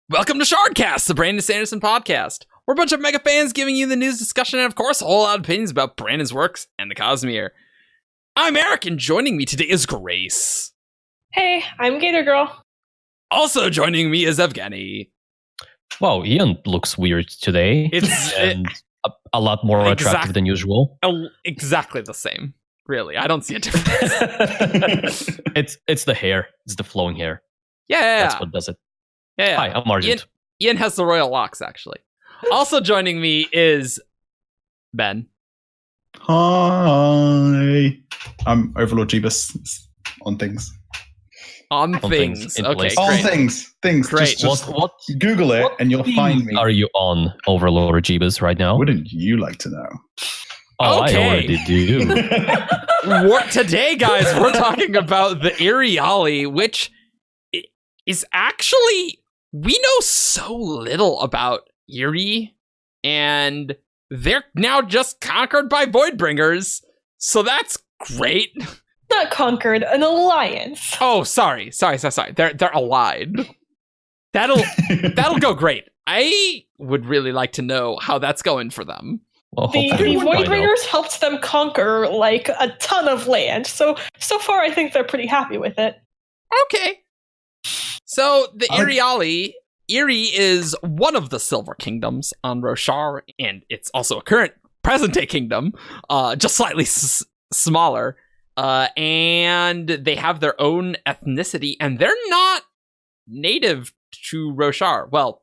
Welcome to Shardcast, the Brandon Sanderson podcast. We're a bunch of mega fans giving you the news, discussion, and of course, a whole lot of opinions about Brandon's works and the Cosmere. I'm Eric, and joining me today is Grace. Hey, I'm Gator Girl. Also joining me is Evgeni. Wow, Ian looks weird today. A lot more attractive than usual. Exactly the same. Really, I don't see a difference. It's the hair. It's the flowing hair. Yeah. That's what does it. Yeah. Hi, I'm Argent. Ian has the royal locks, actually. Also joining me is Ben. Hi. I'm Overlord Jebus on things. On things. Okay, place. great. On things. Great. Just What Google it and you'll find me. are you on, Overlord Jebus, right now? Wouldn't you like to know? Oh, Okay. I already do. Today, guys, we're talking about the Iriali, which is actually, we know so little about Erie, and they're now just conquered by Voidbringers, so that's great. Not conquered, an alliance. Oh, sorry. They're allied. That'll go great. I would really like to know how that's going for them. Well, The hopefully we'll find out. Voidbringers helped them conquer, like, a ton of land, so far I think they're pretty happy with it. Okay. So the Iriali, Erie is one of the Silver Kingdoms on Roshar, and it's also a current present-day kingdom, just slightly smaller. And they have their own ethnicity, and they're not native to Roshar. Well,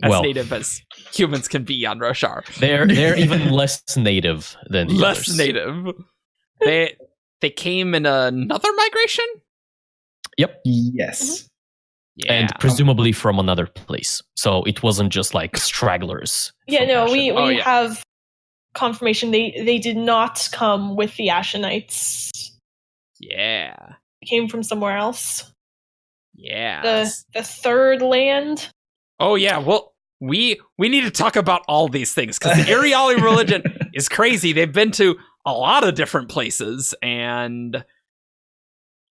as native as humans can be on Roshar. They're even less native than the Less others. native. They came in another migration? Yep. Yes. Yeah. And presumably from another place. So it wasn't just like stragglers. Yeah, from no, Ashen. we have confirmation they did not come with the Ashenites. Yeah. They came from somewhere else. Yeah. The third land. Oh yeah, well, we need to talk about all these things because the Iriali religion is crazy. They've been to a lot of different places, and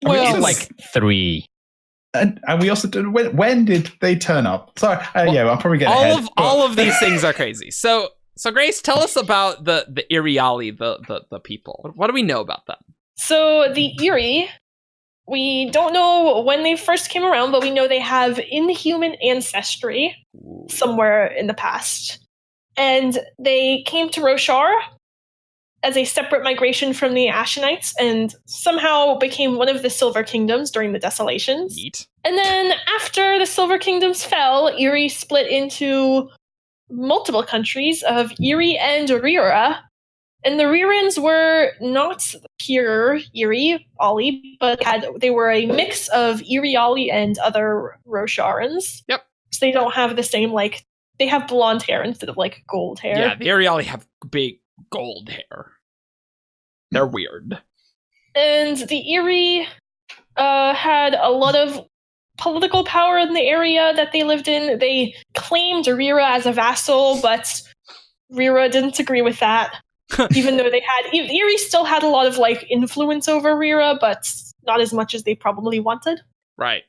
It's like 3. And we also did. When did they turn up? Sorry. Yeah, I'm probably getting ahead. all of these things are crazy. So Grace, tell us about the Iriali, the people. What do we know about them? So the Erie, we don't know when they first came around, but we know they have inhuman ancestry somewhere in the past. And they came to Roshar as a separate migration from the Ashenites and somehow became one of the Silver Kingdoms during the Desolations. Neat. And then after the Silver Kingdoms fell, Erie split into multiple countries of Iri and Rira. And the Rirans were not pure Iriali, but they were a mix of Iriali and other Rosharans. Yep. So they don't have the same, they have blonde hair instead of, gold hair. Yeah, the Iriali have big gold hair. They're weird. And the Erie had a lot of political power in the area that they lived in. They claimed Rira as a vassal, but Rira didn't agree with that. Even though Erie still had a lot of influence over Rira, but not as much as they probably wanted. Right.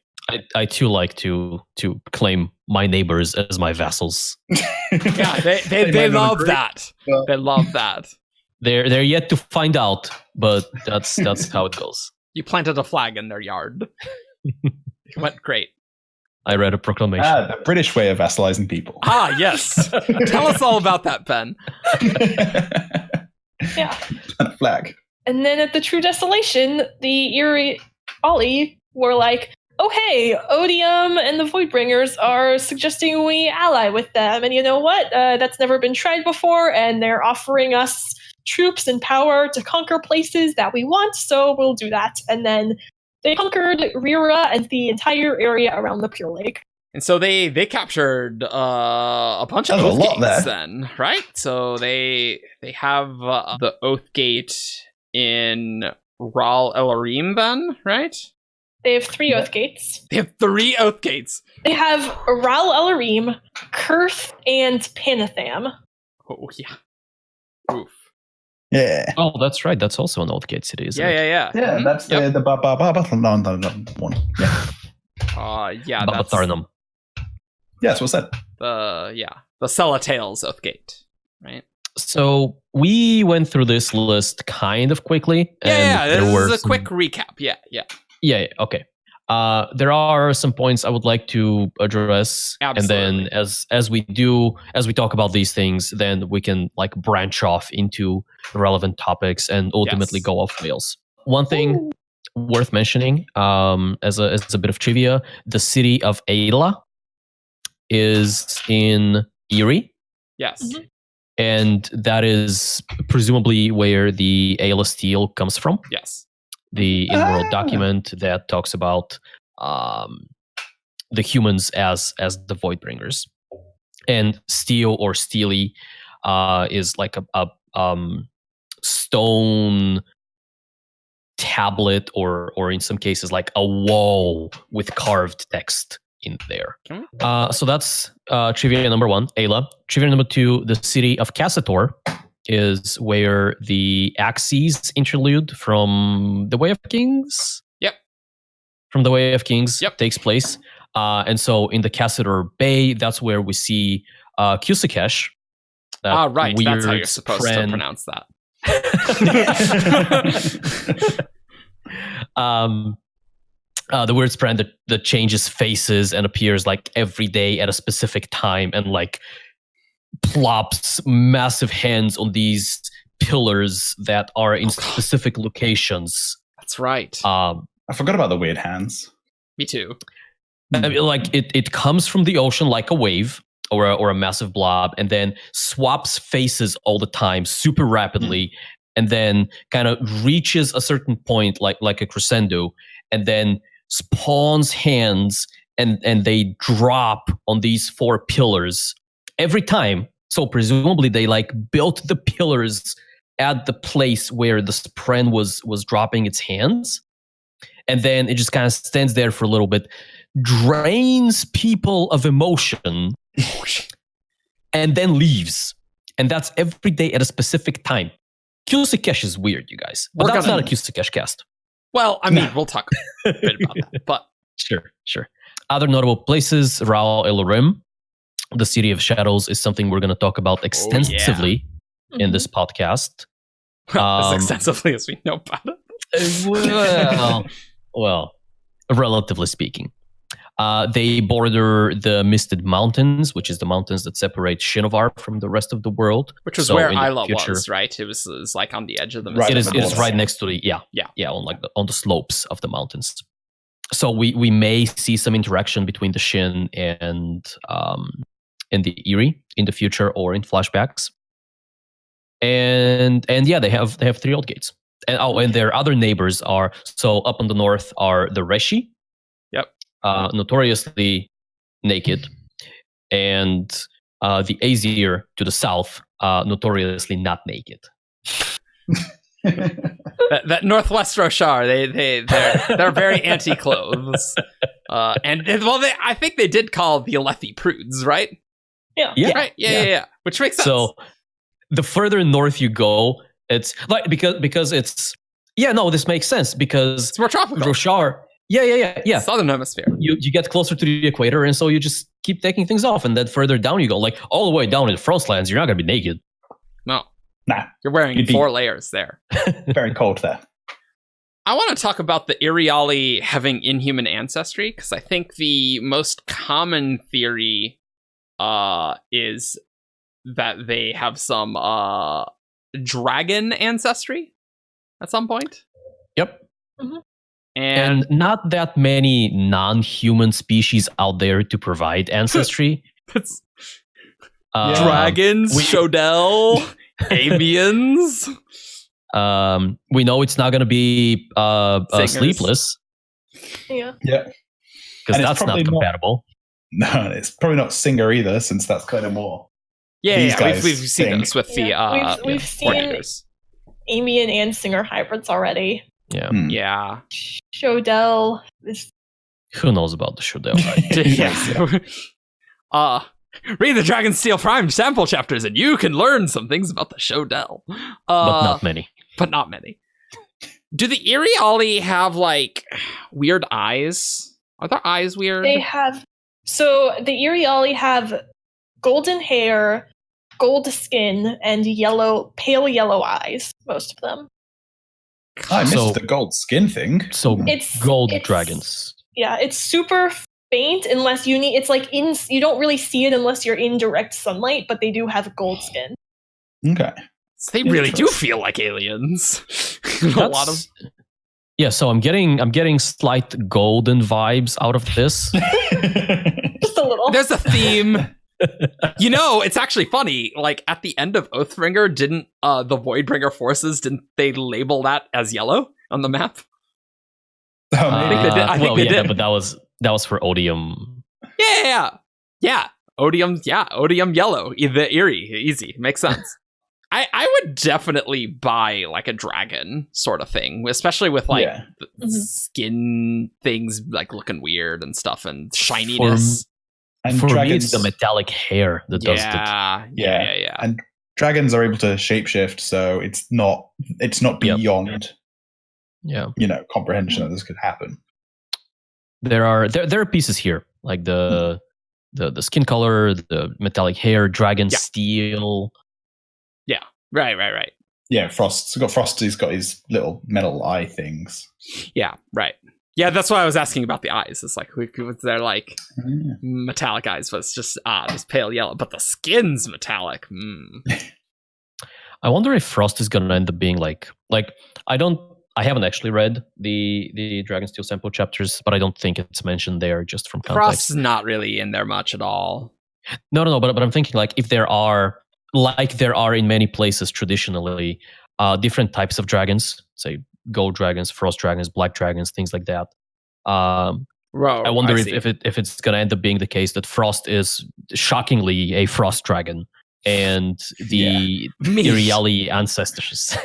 I too like to claim my neighbors as my vassals. Yeah, they love that. They love that. They're yet to find out, but that's how it goes. You planted a flag in their yard. It went great. I read a proclamation. The British way of vassalizing people. Ah, yes. Tell us all about that, Ben. Yeah. A flag. And then at the True Desolation, the Iriali were like, oh hey, Odium and the Voidbringers are suggesting we ally with them. And you know what? That's never been tried before, and they're offering us troops and power to conquer places that we want, so we'll do that. And then they conquered Rira and the entire area around the Pure Lake. And so they captured a bunch of That's a oath lot gates there. then, right? So they have the oath gate in Ral Elarim then, right? They have 3 oath gates. They have 3 oath gates. They have Ral Elarim, Kurth, and Panatham. Oh, yeah. Oof. Yeah. Oh, that's right. That's also an old gate city, isn't it? Yeah. Yeah, Mhm. that's Yep. the battle one. Yeah. Yeah, that's Babatharnum. Yes, what's that? The Celatales Oathgate, right? So we went through this list kind of quickly. Yeah, this is a quick recap. Yeah. Okay. There are some points I would like to address, Absolutely. and then as we talk about these things, then we can like branch off into relevant topics and ultimately go off rails. One thing worth mentioning, as a bit of trivia, the city of Ayla is in Erie. Yes. Mm-hmm. And that is presumably where the Ayla steel comes from. Yes. The in-world document that talks about the humans as the Voidbringers. And steel or steely is like a stone tablet or in some cases like a wall with carved text in there. So that's trivia number 1, Ayla. Trivia number 2, the city of Cassator is where the Axes interlude from The Way of Kings. Yep. From The Way of Kings takes place. And so in the Cassator Bay, that's where we see Kusikesh. Right. That's how you're supposed to pronounce that. The weird friend that changes faces and appears like every day at a specific time and like plops massive hands on these pillars that are in specific locations. That's right. I forgot about the weird hands. Me too. I mean, like it comes from the ocean like a wave or a massive blob, and then swaps faces all the time, super rapidly, and then kind of reaches a certain point like a crescendo, and then spawns hands and they drop on these 4 pillars every time. So presumably they like built the pillars at the place where the spren was dropping its hands, and then it just kind of stands there for a little bit, drains people of emotion, and then leaves. And that's every day at a specific time. Kusikesh is weird, you guys, but that's not a Kusikesh cast. Well, I mean, we'll talk a bit about that, but sure. Other notable places: Raal Elorim, the City of Shadows, is something we're going to talk about extensively in this podcast. As extensively as we know about it. Well, relatively speaking. They border the Misted Mountains, which is the mountains that separate Shinovar from the rest of the world. Which was where Isla was, right? It was like on the edge of the Misted Mountains. It is right next to the on the slopes of the mountains. So we may see some interaction between the Shin and the Erie in the future or in flashbacks. And yeah, they have 3 old gates. And their other neighbors are, so up in the north are the Reshi. Yep. Notoriously naked, and the Azir to the south, notoriously not naked. that Northwest Roshar, they're very anti-clothes, I think they did call the Alethi prudes, right? Yeah. Right. Yeah. Which makes sense. So the further north you go, it's like because it's this makes sense because it's more tropical. Roshar. Yeah. Southern hemisphere. You get closer to the equator, and so you just keep taking things off, and then further down you go, like all the way down in the Frostlands. You're not gonna be naked. No. Nah. You're wearing 4 layers there. Very cold there. I want to talk about the Iriali having inhuman ancestry, because I think the most common theory is that they have some dragon ancestry at some point. Yep. Mm-hmm. And not that many non-human species out there to provide ancestry. Dragons, Shodel, avians. We know it's not going to be Sleepless. Yeah. Because that's not compatible. No, it's probably not Singer either, since that's kind of more. Yeah. We've seen this with the we've seen Amian and Singer hybrids already. Yeah. Yeah. Shodel is. Who knows about the Shodel? Read the Dragonsteel Prime sample chapters and you can learn some things about the Shodel. But not many. Do the Iriali have like weird eyes? Are their eyes weird? They have So the Iriali have golden hair, gold skin, and pale yellow eyes, most of them. I missed So- the gold skin thing. So It's gold it's- dragons. Yeah, it's super faint unless you need. It's like you don't really see it unless you're in direct sunlight, but they do have gold skin. Okay. They really do feel like aliens. A lot of Yeah, so I'm getting slight golden vibes out of this. Just a little. there's a theme. It's actually funny. Like at the end of Oathbringer, didn't the Voidbringer forces didn't they label that as yellow on the map? Oh, maybe. think they did. I think they did. But that was for Odium. Yeah. Odium yellow. The Erie, easy, makes sense. I would definitely buy like a dragon sort of thing, especially with like Yeah. skin things like looking weird and stuff and shininess. And For dragons, me, it's the metallic hair that does it. Yeah. And dragons are able to shapeshift, so it's not Yep. beyond Yeah, comprehension that this could happen. there are pieces here like the skin color, the metallic hair, dragon Yeah. steel. Right. Yeah, Frosty's got his little metal eye things. Yeah, right. Yeah, that's why I was asking about the eyes. It's like they're like metallic eyes, but it's just pale yellow. But the skin's metallic. I wonder if Frost is gonna end up being like I haven't actually read the Dragonsteel sample chapters, but I don't think it's mentioned there just from context. Frost's not really in there much at all. No, but I'm thinking like if there are in many places traditionally different types of dragons, say gold dragons, frost dragons, black dragons, things like that. I wonder if it's gonna end up being the case that Frost is shockingly a frost dragon and the Iriali ancestors.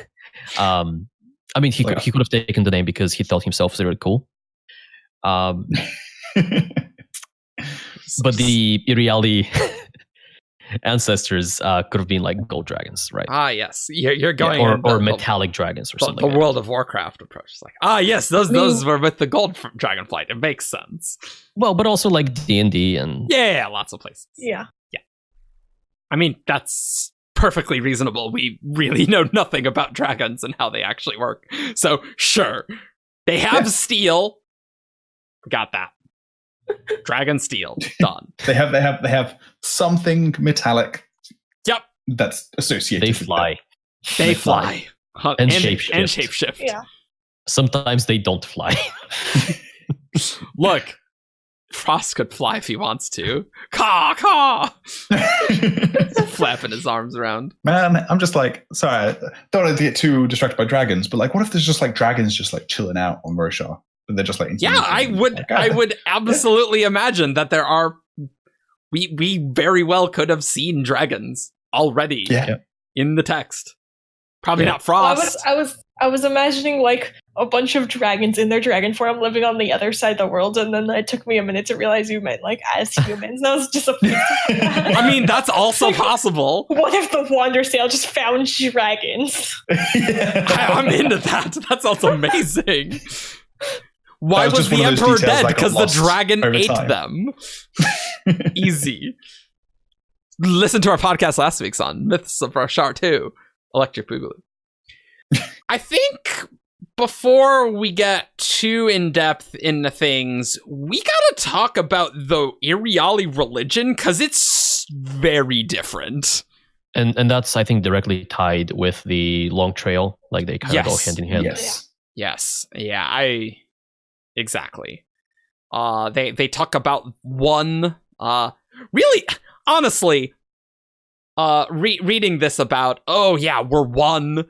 I mean, he could have taken the name because he thought himself really cool. But the Iriali ancestors could have been like gold dragons, right? Yes, you're going or metallic dragons or something. The World of Warcraft approach. It's like yes, those were with the gold dragonflight. It makes sense. Well, but also like D&D and lots of places. Yeah. I mean, that's perfectly reasonable. We really know nothing about dragons and how they actually work. So sure, they have steel. Got that. Dragon steel done. They have something metallic. Yep. That's associated. they with fly. They fly And shapeshift. And shapeshift. Yeah. Sometimes they don't fly. Look, Frost could fly if he wants to. Caw. them. Flapping his arms around. Man, I'm just like, sorry, I don't want to get too distracted by dragons, but like, what if there's just like dragons just like chilling out on Roshar? And they're just like, Yeah, I would absolutely imagine that there are. We very well could have seen dragons already in the text. Probably not Frost. I was imagining like a bunch of dragons in their dragon form living on the other side of the world, and then it took me a minute to realize you meant like as humans. That was just a. I mean, that's also possible. What if the Wandersail just found dragons? I'm into that. That sounds amazing. Why That was was just the one of those Emperor details dead? that got Because the lost dragon over ate time. them. Easy. Listen to our podcast last week's on Myths of Roshar 2, Electric Boogaloo. I think before we get too in-depth into things, we gotta talk about the Iriali religion, because it's very different. And that's, I think, directly tied with the Long Trail. Like they kind of go hand in hand. Yes. Yeah, exactly. They talk about one, really, honestly, reading this about, we're one,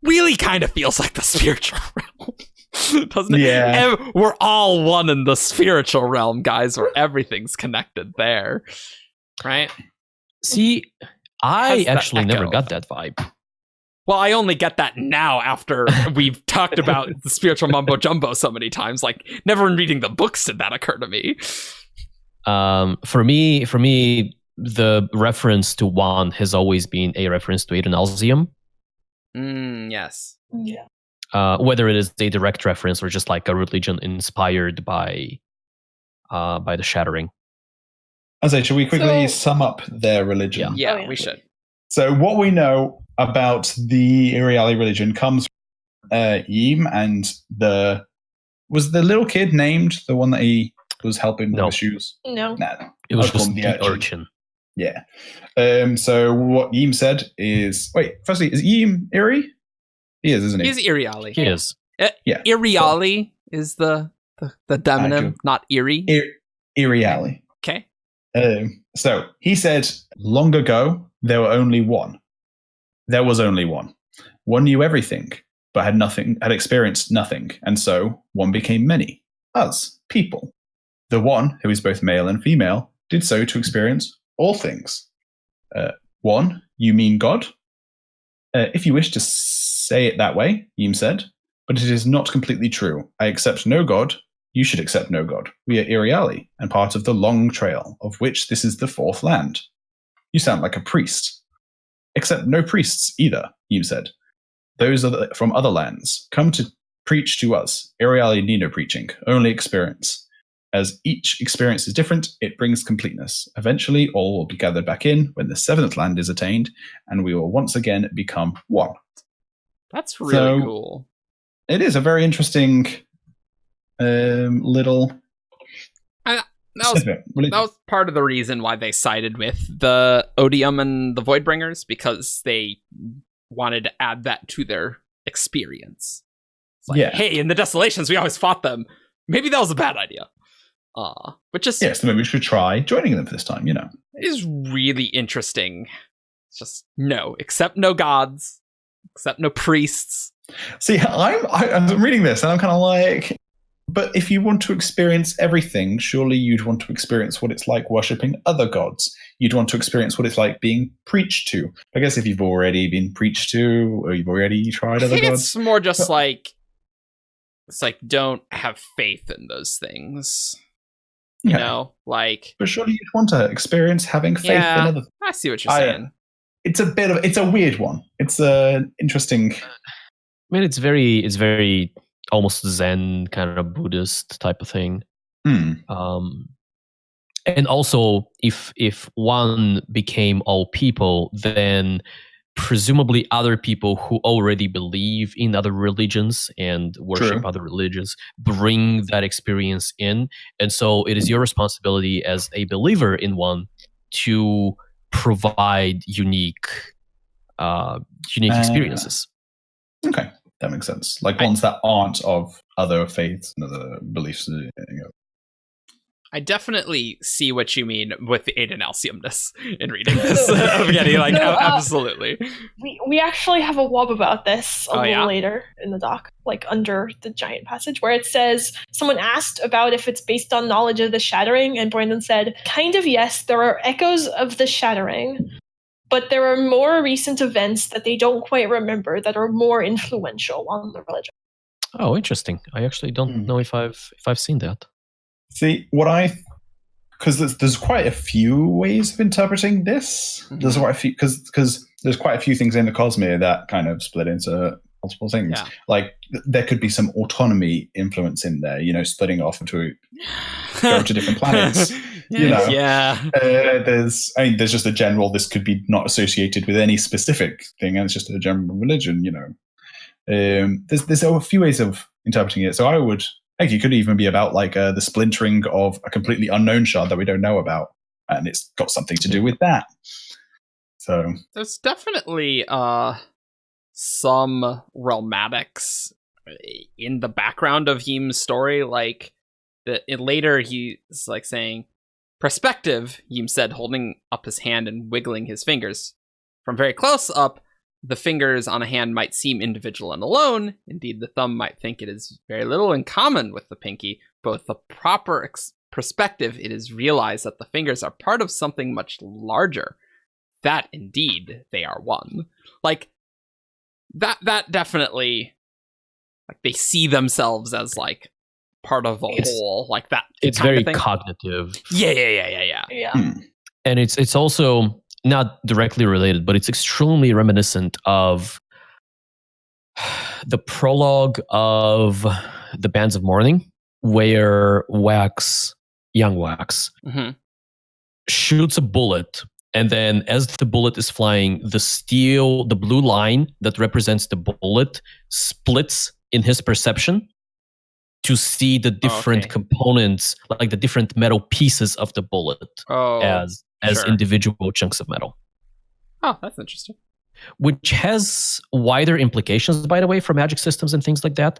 really kind of feels like the spiritual realm, doesn't it? Yeah. We're all one in the spiritual realm, guys, where everything's connected there, right? See, I Has that actually never echo. got that vibe. Well, I only get that now after we've talked about the spiritual mumbo jumbo so many times. Like, never in reading the books did that occur to me. For me, the reference to one has always been a reference to Adonalsium. Yes. Yeah. Whether it is a direct reference or just like a religion inspired by the Shattering. I say, should we quickly sum up their religion? Yeah, we should. So what we know about the Iriali religion comes from Yim and was the little kid named the one that he was helping with the shoes? No. It was just the urchin. Yeah. So what Yim said is, firstly, is Yim Erie? He is, isn't he? He's Iriali. He is. Yeah. Iriali is the demonym, not Erie. Iriali. Okay. So he said, long ago, there was only one. One knew everything, but had experienced nothing. And so one became many. Us, people. The one, who is both male and female, did so to experience all things. One, you mean God? If you wish to say it that way, Yim said, but it is not completely true. I accept no God. You should accept no God. We are Iriali, and part of the long trail, of which this is the fourth land. You sound like a priest. Accept no priests either, Yim said. Those are from other lands. Come to preach to us. Iriali need no preaching, only experience. As each experience is different, it brings completeness. Eventually, all will be gathered back in when the seventh land is attained, and we will once again become one. That's really cool. It is a very interesting little... That was part of the reason why they sided with the Odium and the Voidbringers, because they wanted to add that to their experience. It's like, hey, in the Desolations, we always fought them. Maybe that was a bad idea. But just... Yes, maybe we should try joining them for this time, It is really interesting. It's just, accept no gods, accept no priests. See, I'm reading this, and I'm kind of like... But if you want to experience everything, surely you'd want to experience what it's like worshipping other gods. You'd want to experience what it's like being preached to. I guess if you've already been preached to, or you've already tried other gods. It's more just it's like, don't have faith in those things. You know, like... But surely you'd want to experience having faith in other things. I see what you're saying. It's a weird one. It's interesting... I mean, it's very almost Zen kind of Buddhist type of thing. And also, if one became all people, then presumably other people who already believe in other religions and worship other religions bring that experience in. And so it is your responsibility as a believer in one to provide unique experiences. Okay. That makes sense. Like ones that aren't of other faiths and other beliefs. I definitely see what you mean with the Aiden Alciumness in reading this. Evgeni, absolutely. We actually have a wob about this a little later in the doc, under the giant passage, where it says, someone asked about if it's based on knowledge of the Shattering, and Brandon said, kind of yes, there are echoes of the Shattering, but there are more recent events that they don't quite remember that are more influential on the religion. Oh, interesting. I actually don't know if I've seen that. See, because there's quite a few ways of interpreting this. There's quite a few, because there's quite a few things in the Cosmere that kind of split into multiple things. Yeah. Like there could be some autonomy influence in there, splitting off to go to different planets. There's just a general. This could be not associated with any specific thing, and it's just a general religion. There's a few ways of interpreting it. So I would. It could even be about the splintering of a completely unknown shard that we don't know about, and it's got something to do with that. So there's definitely some realmatics in the background of Yim's story. Later he's saying, "Perspective," Yim said, holding up his hand and wiggling his fingers. From very close up, the fingers on a hand might seem individual and alone. Indeed, the thumb might think it is very little in common with the pinky, but with the proper perspective, it is realized that the fingers are part of something much larger. That, indeed, they are one. That definitely, they see themselves as, part of a whole, that. It's very cognitive. Yeah. And it's also... not directly related, but it's extremely reminiscent of the prologue of the Bands of Mourning, where young Wax, shoots a bullet, and then as the bullet is flying, the blue line that represents the bullet splits in his perception to see the different components, like the different metal pieces of the bullet as individual chunks of metal. Oh, that's interesting. Which has wider implications, by the way, for magic systems and things like that.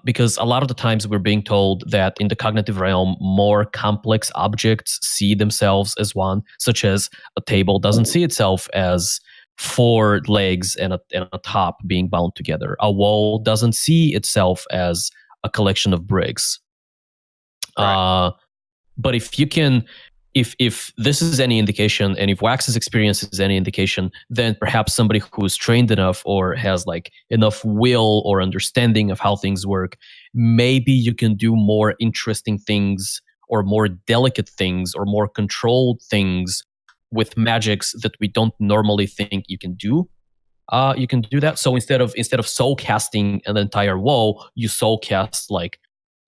Because a lot of the times we're being told that in the cognitive realm, more complex objects see themselves as one, such as a table doesn't see itself as 4 legs and a top being bound together. A wall doesn't see itself as a collection of bricks. Right. But if you can... If this is any indication, and if Wax's experience is any indication, then perhaps somebody who's trained enough or has like enough will or understanding of how things work, maybe you can do more interesting things or more delicate things or more controlled things with magics that we don't normally think you can do. You can do that. So instead of soul casting an entire wall, you soul cast like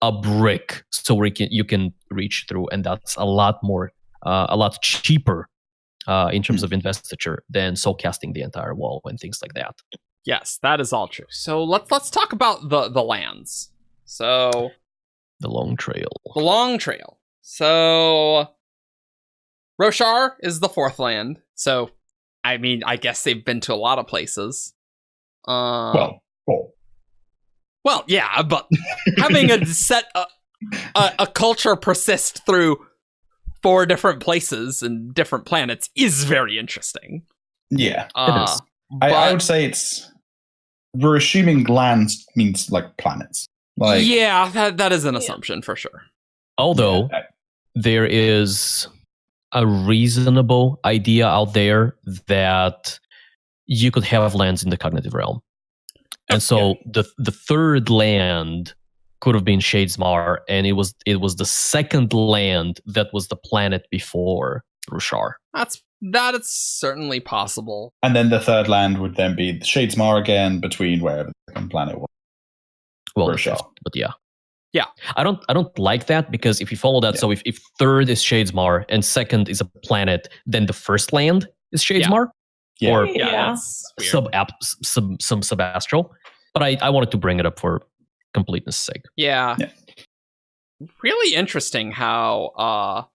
a brick, so you can reach through, and that's a lot cheaper in terms of investiture than soul casting the entire wall and things like that. Yes, that is all true. So let's talk about the lands. So the long trail. The long trail. So Roshar is the 4th land. So I mean, I guess they've been to a lot of places. Well, yeah, but having a culture persist through 4 different places and different planets is very interesting. Yeah, it is. I would say we're assuming lands means like planets. Like, yeah, that is an assumption for sure. Although there is a reasonable idea out there that you could have lands in the cognitive realm. And so the 3rd land could have been Shadesmar, and it was the 2nd land that was the planet before Roshar. That is certainly possible. And then the 3rd land would then be Shadesmar again, between wherever the 2nd planet was. Well, Roshar. But yeah. I don't like that, because if you follow that, so if 3rd is Shadesmar and 2nd is a planet, then the 1st land is Shadesmar. Yeah. Or some subastral. But I wanted to bring it up for completeness sake. Yeah. Really interesting how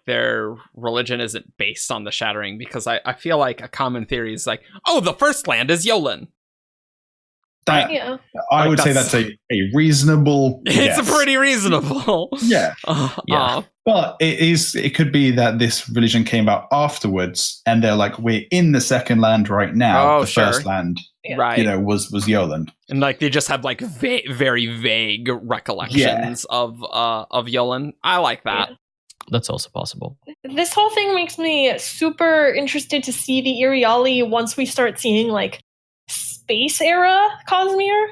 their religion isn't based on the shattering, because I feel like a common theory is like, oh, the 1st land is Yolen. I would say that's a reasonable It's a pretty reasonable. Yeah. But it could be that this religion came about afterwards, and they're like, we're in the 2nd land right now. The 1st land, was Yoland. And like they just have like very vague recollections of Yolen. I like that. Yeah. That's also possible. This whole thing makes me super interested to see the Iriali once we start seeing like space era Cosmere.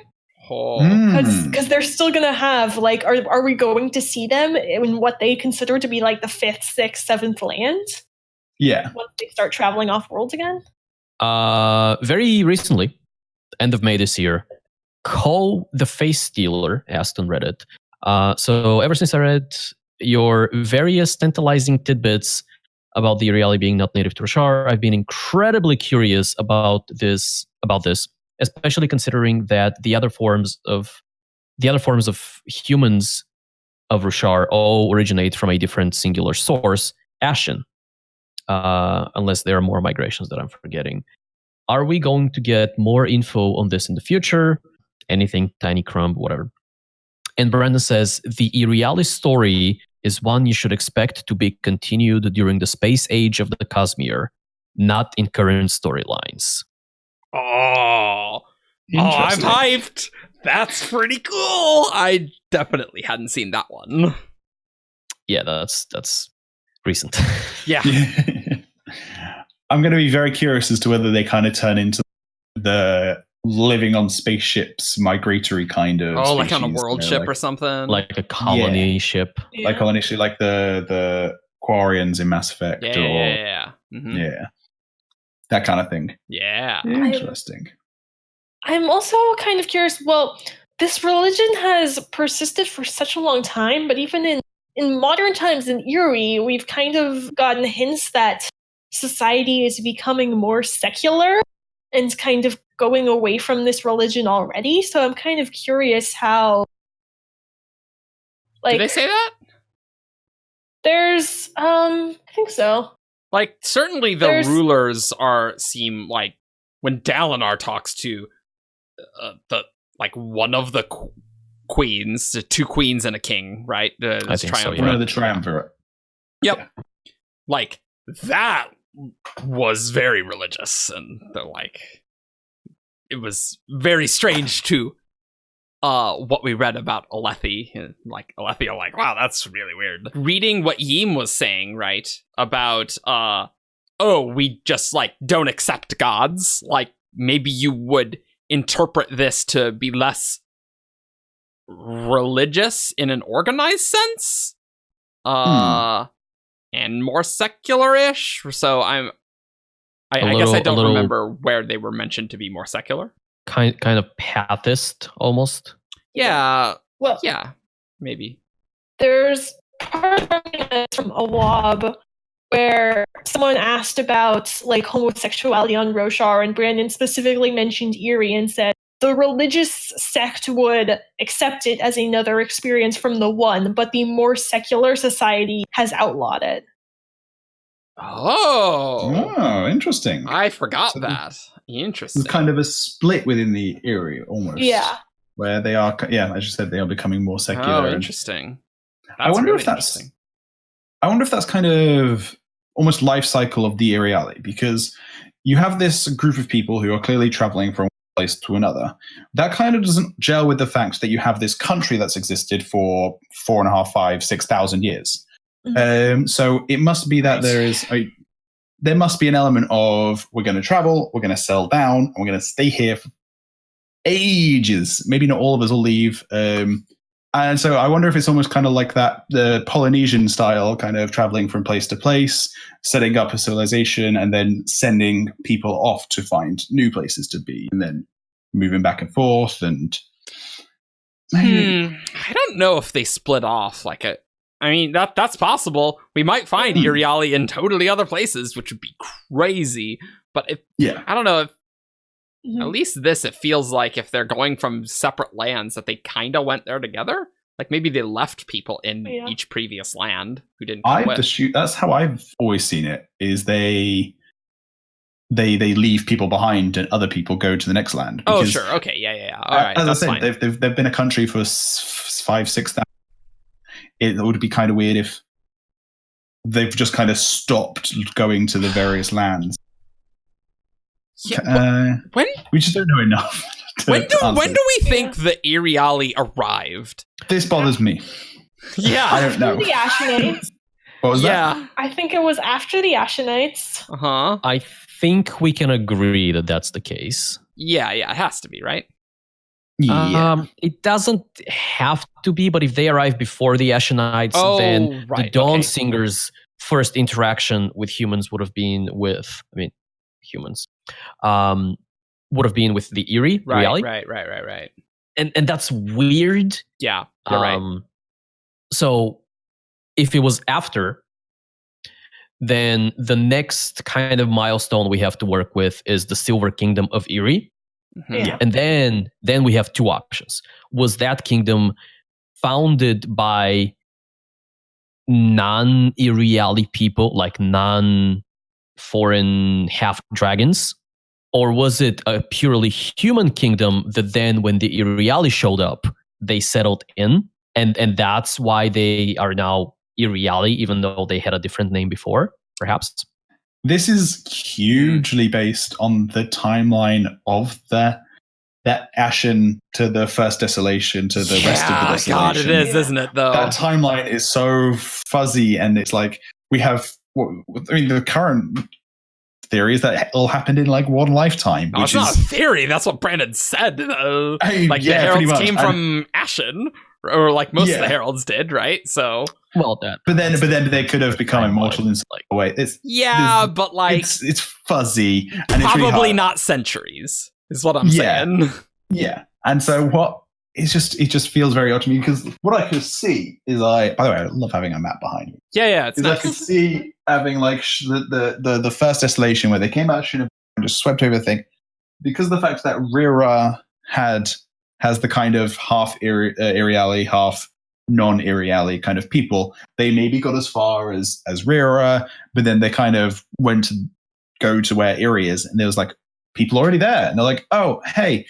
Because they're still going to have, like, are we going to see them in what they consider to be, like, the 5th, 6th, 7th land? Yeah. Once they start traveling off-world again? Very recently, end of May this year, the Face Stealer asked on Reddit. So ever since I read your various tantalizing tidbits about the Iriali being not native to Roshar, I've been incredibly curious about this, especially considering that the other forms of humans of Roshar all originate from a different singular source, Ashen, unless there are more migrations that I'm forgetting. Are we going to get more info on this in the future? Anything, Tiny Crumb, whatever. And Brandon says, the Iriali story is one you should expect to be continued during the space age of the Cosmere, not in current storylines. Oh, I'm hyped. That's pretty cool. I definitely hadn't seen that one. Yeah, that's recent. Yeah. I'm going to be very curious as to whether they kind of turn into the living on spaceships, migratory kind of. Oh, like on a world ship or something? Like a colony ship. Yeah. Like colony ship, like the Quarians in Mass Effect. Yeah. Mm-hmm. Yeah. That kind of thing. Yeah. Interesting. I'm also kind of curious. Well, this religion has persisted for such a long time, but even in in modern times in Erie, we've kind of gotten hints that society is becoming more secular and kind of going away from this religion already. So I'm kind of curious how. Did they say that? There's, I think so. Like, certainly the rulers seem like when Dalinar talks to one of the queens, the two queens and a king, right? I think so, yeah. One of the triumvirate. Yep. Yeah. Like, that was very religious, and they're like, it was very strange to what we read about Alethi. Like, Alethi are like, wow, that's really weird. Reading what Yim was saying, right, about we just like don't accept gods. Like, maybe you would interpret this to be less religious in an organized sense, and more secular-ish. So I guess I don't remember where they were mentioned to be more secular. Kind of pathist almost. Yeah. Well, yeah, maybe. There's part from Awab where someone asked about like homosexuality on Roshar, and Brandon specifically mentioned Erie and said the religious sect would accept it as another experience from the One, but the more secular society has outlawed it. Oh, interesting. I forgot that. Interesting. It's kind of a split within the Erie, almost. Yeah. Where they are, as you said, they are becoming more secular. Oh, interesting. I wonder if that's kind of almost life cycle of the Iriali, because you have this group of people who are clearly traveling from one place to another. That kind of doesn't gel with the fact that you have this country that's existed for 4,500, 5,000, 6,000 years. Mm-hmm. So it must be that there must be an element of we're going to travel, we're going to settle down, and we're going to stay here for ages. Maybe not all of us will leave. And so I wonder if it's almost kind of like that, the Polynesian style, kind of traveling from place to place, setting up a civilization, and then sending people off to find new places to be, and then moving back and forth. And I don't know if they split off like a. I mean, that's possible. We might find Iriali in totally other places, which would be crazy. But I don't know if. At least it feels like if they're going from separate lands that they kind of went there together. Like maybe they left people in each previous land who didn't come with. That's how I've always seen it, is they leave people behind and other people go to the next land. Oh, sure. Okay. Yeah. All right. As I said, they've been a country for 5,000, 6,000. It would be kind of weird if they've just kind of stopped going to the various lands. Yeah, we just don't know enough. When do we think the Iriali arrived? This bothers me. Yeah, I don't know. The Ashenites. What was that? I think it was after the Ashenites. I think we can agree that that's the case. Yeah, it has to be, right? Yeah. It doesn't have to be, but if they arrive before the Ashenites, then the Dawn Singers' first interaction with humans would have been with, humans. Would have been with the Erie, right. And that's weird. Yeah, you're right. So if it was after, then the next kind of milestone we have to work with is the Silver Kingdom of Erie. Mm-hmm. Yeah. And then we have two options. Was that kingdom founded by non-Iriali people, like non-foreign half-dragons? Or was it a purely human kingdom that then when the Iriali showed up, they settled in? And that's why they are now Iriali, even though they had a different name before, perhaps? This is hugely based on the timeline of that Ashen to the first desolation to the rest of the desolation. God, it is, isn't it, though? That timeline is so fuzzy, and it's like we have, the current theory is that it all happened in like one lifetime. No, it's not a theory. That's what Brandon said. The heralds came from Ashen, or like most of the heralds did, right? So, but then they could have become immortal in some way. But like it's fuzzy, and probably it's really not centuries, is what I'm saying. Yeah, and so it just feels very odd to me because what I could see is by the way, I love having a map behind me. Yeah, it's nice. I could see having like the first desolation where they came out and just swept over the thing, because of the fact that Rira has the kind of half Iriali, half non-Iriali kind of people. They maybe got as far as Rira, but then they kind of went to go to where Erie is, and there was like people already there, and they're like, oh, hey,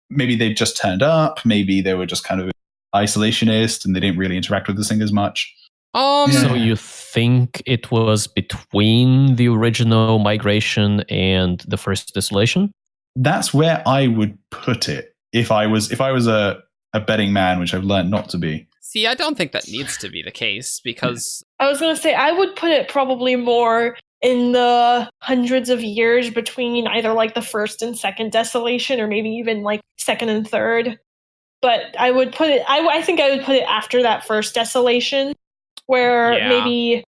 maybe they just turned up, maybe they were just kind of isolationist and they didn't really interact with this thing as much. So you think it was between the original migration and the first desolation? That's where I would put it if I was a betting man, which I've learned not to be. See, I don't think that needs to be the case because I was going to say I would put it probably more in the hundreds of years between either like the first and second desolation, or maybe even like second and third. But I would put it, I think I would put it after that first desolation, where maybe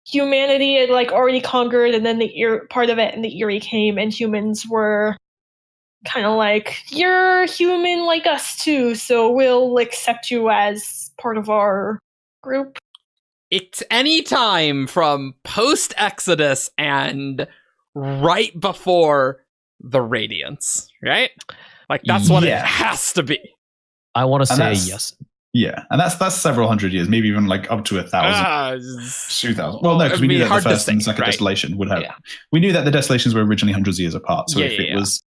humanity had like already conquered, and then the part of it and the Erie came, and humans were kind of like, you're human like us too, so we'll accept you as part of our group. It's any time from post-Exodus and right before the Radiance, right? Like, that's what it has to be. I want to say yes. Yeah, and that's several hundred years, maybe even like up to 1,000, 2,000. Well, no, because we knew that the first and second desolation would have. Yeah. We knew that the desolations were originally hundreds of years apart. So if it was,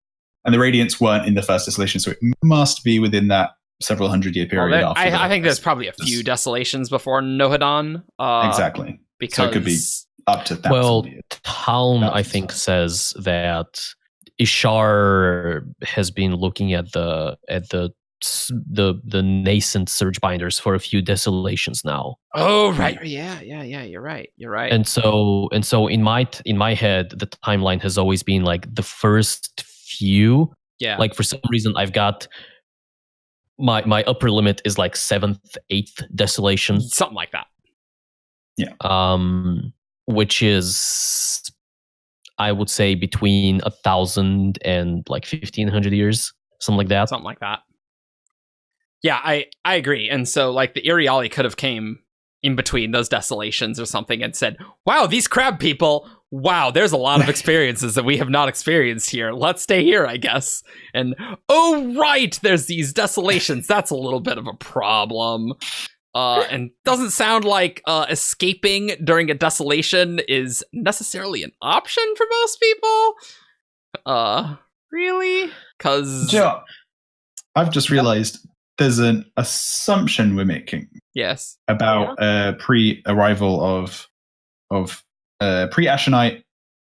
and the Radiants weren't in the first desolation, so it must be within that several hundred-year period. Well, I think there's probably a few desolations before Nohadon. Exactly. Because so it could be up to 1,000 years. Town, I think, says that Ishar has been looking at the nascent surge binders for a few desolations now. Oh right, yeah, you're right. And so in my head, the timeline has always been like the first few. Yeah. Like for some reason, I've got my upper limit is like 7th, 8th desolation, something like that. Yeah. Which is, I would say, between 1,000 and like 1,500 years, something like that. Something like that. Yeah, I agree. And so, like, the Iriali could have came in between those desolations or something and said, wow, these crab people, wow, there's a lot of experiences that we have not experienced here. Let's stay here, I guess. And, oh, right, there's these desolations. That's a little bit of a problem. And doesn't sound like escaping during a desolation is necessarily an option for most people. Really? Because... I've just realized there's an assumption we're making. Yes. About pre-arrival of pre-Ashenite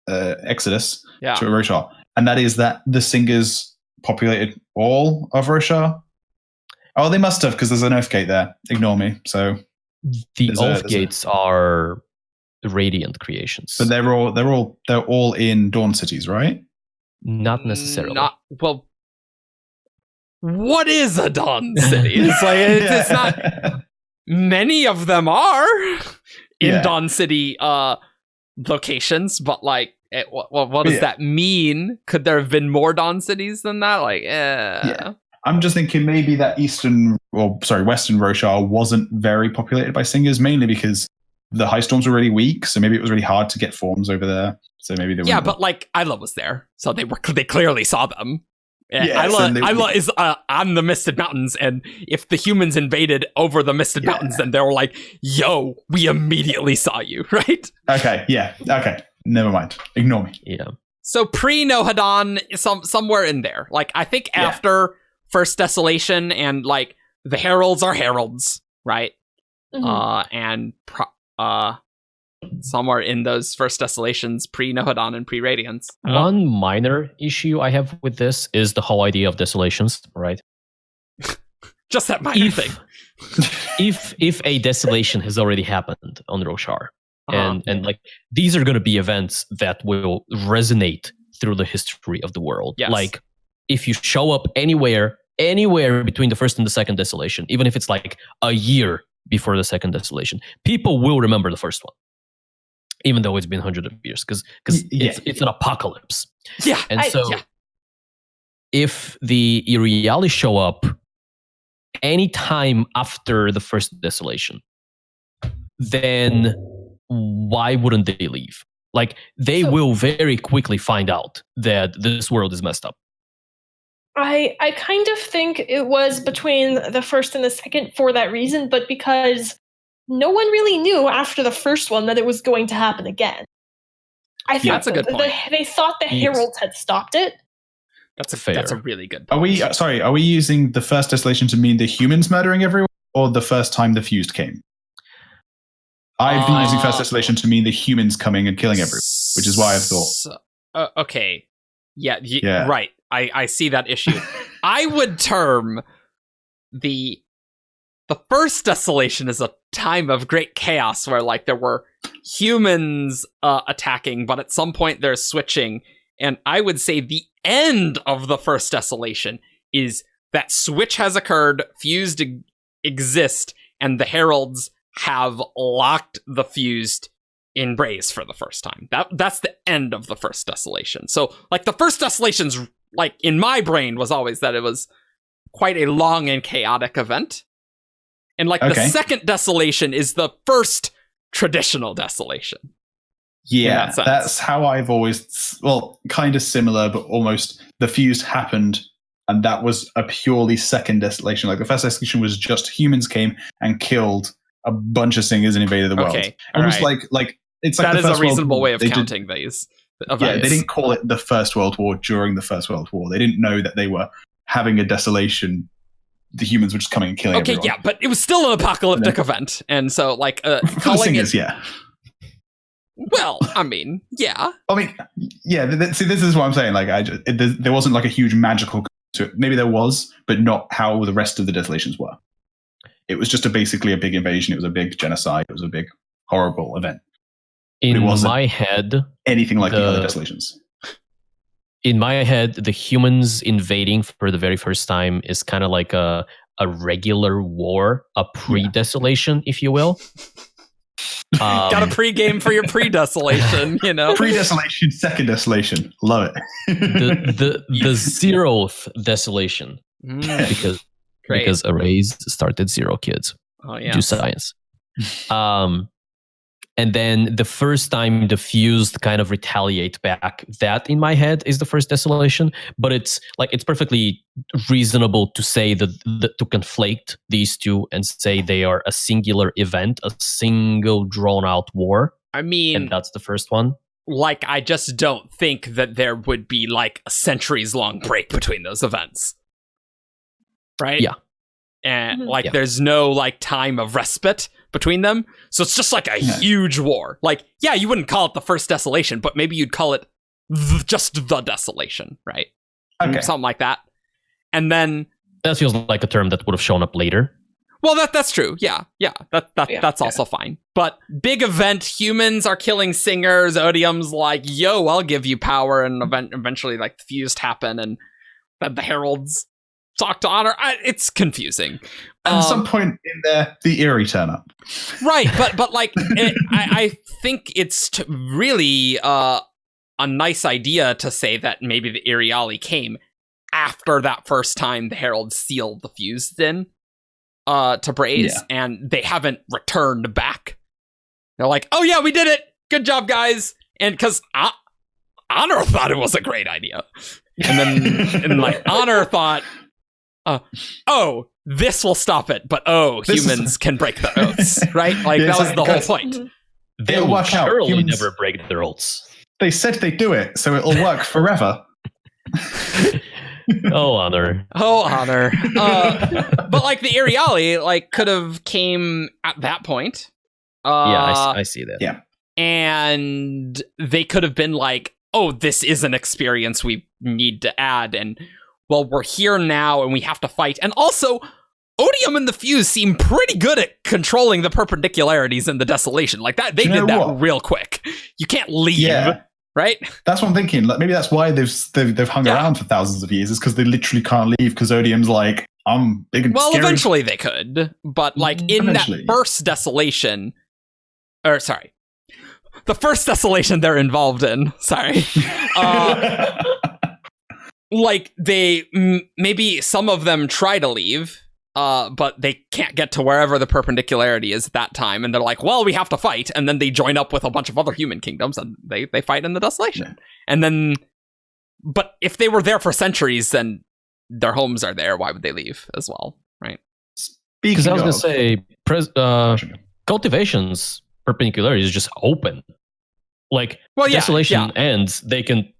Exodus to Roshar. And that is that the Singers populated all of Roshar. Oh, they must have, because there's an Oath Gate there. Ignore me. So the Oath Gates are radiant creations. But they're all in Dawn cities, right? Not necessarily. Well, what is a Dawn city? It's like it's not. Many of them are in Dawn City locations, but like, what does that mean? Could there have been more Dawn cities than that? Like, yeah. I'm just thinking maybe that Western Roshar wasn't very populated by Singers, mainly because the High Storms were really weak, so maybe it was really hard to get forms over there. So maybe they were. But like Isla was there, so they clearly saw them. Yes, Isla is on the Misted Mountains, and if the humans invaded over the Misted Mountains, then they were like, yo, we immediately saw you, right? Okay, never mind. Ignore me. Yeah. So pre-Nohadon, somewhere in there. Like, I think after First Desolation, and like, the Heralds are Heralds, right? And somewhere in those First Desolations, pre-Nohadon and pre-Radiance. One minor issue I have with this is the whole idea of desolations, right? Just that minor thing. if a desolation has already happened on Roshar, and like these are going to be events that will resonate through the history of the world. Yes. Like if you show up anywhere between the first and the second desolation, even if it's like a year before the second desolation, people will remember the first one. Even though it's been hundreds of years, because it's an apocalypse. Yeah. And if the Iriali show up any time after the first desolation, then why wouldn't they leave? Like, they will very quickly find out that this world is messed up. I kind of think it was between the first and the second for that reason, but because no one really knew after the first one that it was going to happen again. I think that's a good point. They thought the heralds had stopped it. That's a really good point. Are we using the first desolation to mean the humans murdering everyone, or the first time the fused came? I've been using first desolation to mean the humans coming and killing everyone, which is why I thought. Okay. Yeah. Right. I see that issue. I would term the first desolation as a time of great chaos where like there were humans attacking, but at some point they're switching. And I would say the end of the first desolation is that switch has occurred, fused exist, and the heralds have locked the fused in Braze for the first time. That's the end of the first desolation. So like the first desolation's like in my brain was always that it was quite a long and chaotic event. And like the second desolation is the first traditional desolation. Yeah, that's how I've always, kind of similar, but almost the fuse happened and that was a purely second desolation. Like the first desolation was just humans came and killed a bunch of singers and invaded the world. Okay, almost like it's like that the is first a reasonable World way of War. counting these events. Yeah, they didn't call it the First World War during the First World War. They didn't know that they were having a desolation. The humans were just coming and killing everyone. Yeah, but it was still an apocalyptic event. And so, like, calling singers, it... yeah. Well, I mean, yeah. See, this is what I'm saying. Like, there wasn't like a huge magical to it. Maybe there was, but not how the rest of the desolations were. It was just basically a big invasion. It was a big genocide. It was a big, horrible event. In my head, anything like the other desolations. In my head, the humans invading for the very first time is kind of like a regular war, a pre-desolation, if you will. Got a pre-game for your pre-desolation, you know? Pre-desolation, second desolation. Love it. the 0th desolation. Because arrays started 0 kids. Oh, yeah. Do science. And then the first time the fused kind of retaliate back, that in my head is the first desolation. But it's perfectly reasonable to say that to conflate these two and say they are a singular event, a single drawn out war. I mean, and that's the first one. Like, I just don't think that there would be like a centuries long break between those events. Right? Yeah. And there's no like time of respite between them. So it's just like a huge war. Like, yeah, you wouldn't call it the first desolation, but maybe you'd call it just the desolation, right? Okay. Something like that. And then that feels like a term that would have shown up later. Well, that's true. Yeah. That's also fine. But big event, humans are killing singers. Odium's like, yo, I'll give you power. And eventually like the fused happen and then the heralds talk to honor. It's confusing. At some point in there, the Erie turn up. Right, but like, I think it's really a nice idea to say that maybe the Iriali came after that first time the heralds sealed the fuse in to Braze, and they haven't returned back. They're like, oh yeah, we did it. Good job, guys. And because Honor thought it was a great idea. And then Honor thought, this will stop it, but humans can break their oaths, right? Like, that was the whole point. They will surely never break their oaths. They said they do it, so it'll work forever. Honor. But like the Iriali, like, could have came at that point. I see that. Yeah. And they could have been like, oh, this is an experience we need to add, and well, we're here now and we have to fight. And also, Odium and the Fuse seem pretty good at controlling the perpendicularities in the desolation. Like that, they did that real quick. You can't leave, right? That's what I'm thinking. Like, maybe that's why they've hung around for thousands of years, is because they literally can't leave because Odium's like, I'm big and scary. Well, eventually they could, but like in that first desolation, the first desolation they're involved in, like they maybe some of them try to leave but they can't get to wherever the perpendicularity is at that time, and they're like, well, we have to fight, and then they join up with a bunch of other human kingdoms, and they fight in the Desolation. Yeah. And then, but if they were there for centuries, then their homes are there, why would they leave as well, right? Because I was going Speaking to say, cultivation's perpendicularity is just open. Like, Desolation ends, they can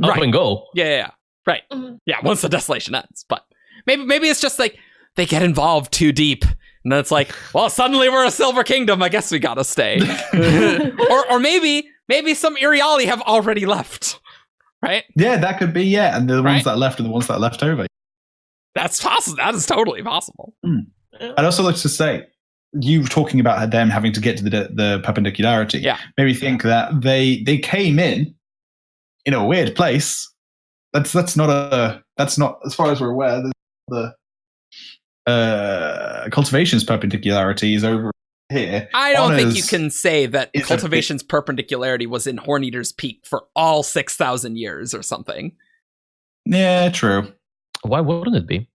up and go. Yeah. Right. Mhm. Yeah, once the Desolation ends. But maybe it's just like they get involved too deep. And then it's like, well, suddenly we're a Silver Kingdom. I guess we gotta stay. or maybe some Iriali have already left. Right? Yeah, that could be, yeah. And the ones Right? that left are the ones that left over. That's possible. That is totally possible. I'd also like to say, you talking about them having to get to the perpendicularity, made me think that they came in a weird place. That's not as far as we're aware. The cultivation's perpendicularity is over here. I don't think you Honor's can say that is a Cultivation's perpendicularity was in Horneater's Peak for all 6,000 years or something. Yeah, true. Why wouldn't it be?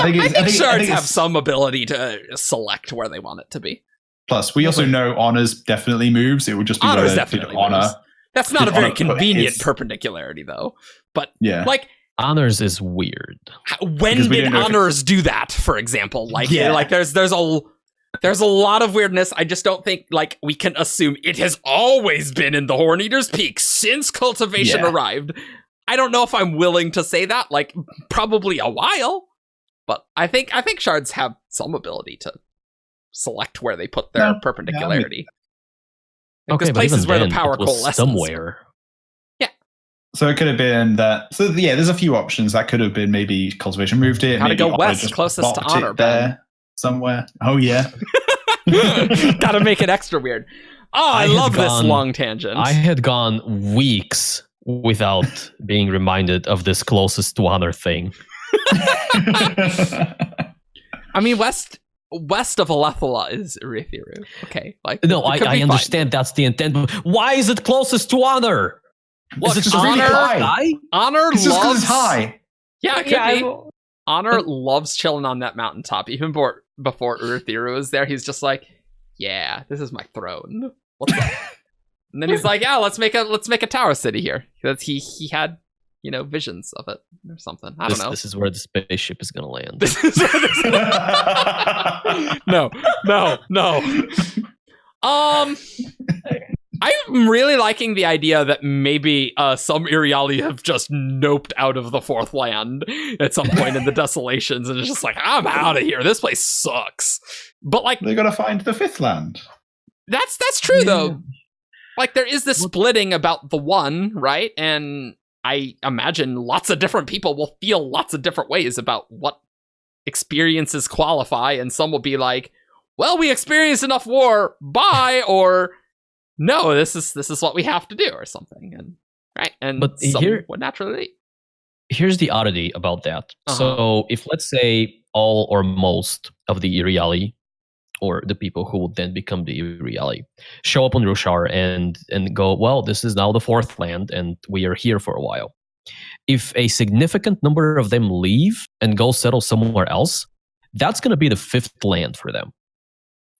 I think shards have it's- some ability to select where they want it to be. Plus, we also know Honor's definitely moves. It would just be Honor's whether definitely Honor. moves. That's not a Did very Honor put convenient his- perpendicularity, though. But Yeah. like, Honors is weird. when Because we did didn't know if honors do that? For example, like, Yeah. like there's a lot of weirdness. I just don't think like we can assume it has always been in the Horneater's Peak since cultivation Yeah. arrived. I don't know if I'm willing to say that. Like, probably a while, but I think shards have some ability to select where they put their No, perpendicularity. Like, Okay, this but place even is where then, the power it was coalesces. somewhere. So it could have been that. So yeah, there's a few options. That could have been maybe cultivation moved it. Gotta maybe go Honor west, just closest to bopped Honor, it there somewhere. Oh yeah. Gotta make it extra weird. Oh, I I had love this gone- long tangent. I had gone weeks without being reminded of this closest to honor thing. I mean, west of Alethula is Urithiru. Okay, like No, it could I be understand that's the intent. But why is it closest to honor? Look, is it really honor, high. honor It's just because loves it's high. Yeah, it could Yeah, be. Honor loves chilling on that mountaintop. Even before Urithiru was there, he's just like, "Yeah, this is my throne. What's up?" And then he's like, "Yeah, let's make a tower city here." Because he had, visions of it or something. I don't know. This is where the spaceship is gonna land. This is where this no. I'm really liking the idea that maybe some Iriali have just noped out of the fourth land at some point in the Desolations, and it's just like, I'm out of here. This place sucks. But like, They gotta find the fifth land. that's true though. Like, there is this splitting about the one, right? And I imagine lots of different people will feel lots of different ways about what experiences qualify, and some will be like, well, we experienced enough war, bye, or no, this is what we have to do, or something. And right, and But some here- would naturally. Here's the oddity about that. Uh-huh. So if let's say all or most of the Iriali, or the people who would then become the Iriali, show up on Roshar and go, well, this is now the fourth land and we are here for a while. If a significant number of them leave and go settle somewhere else, that's going to be the fifth land for them.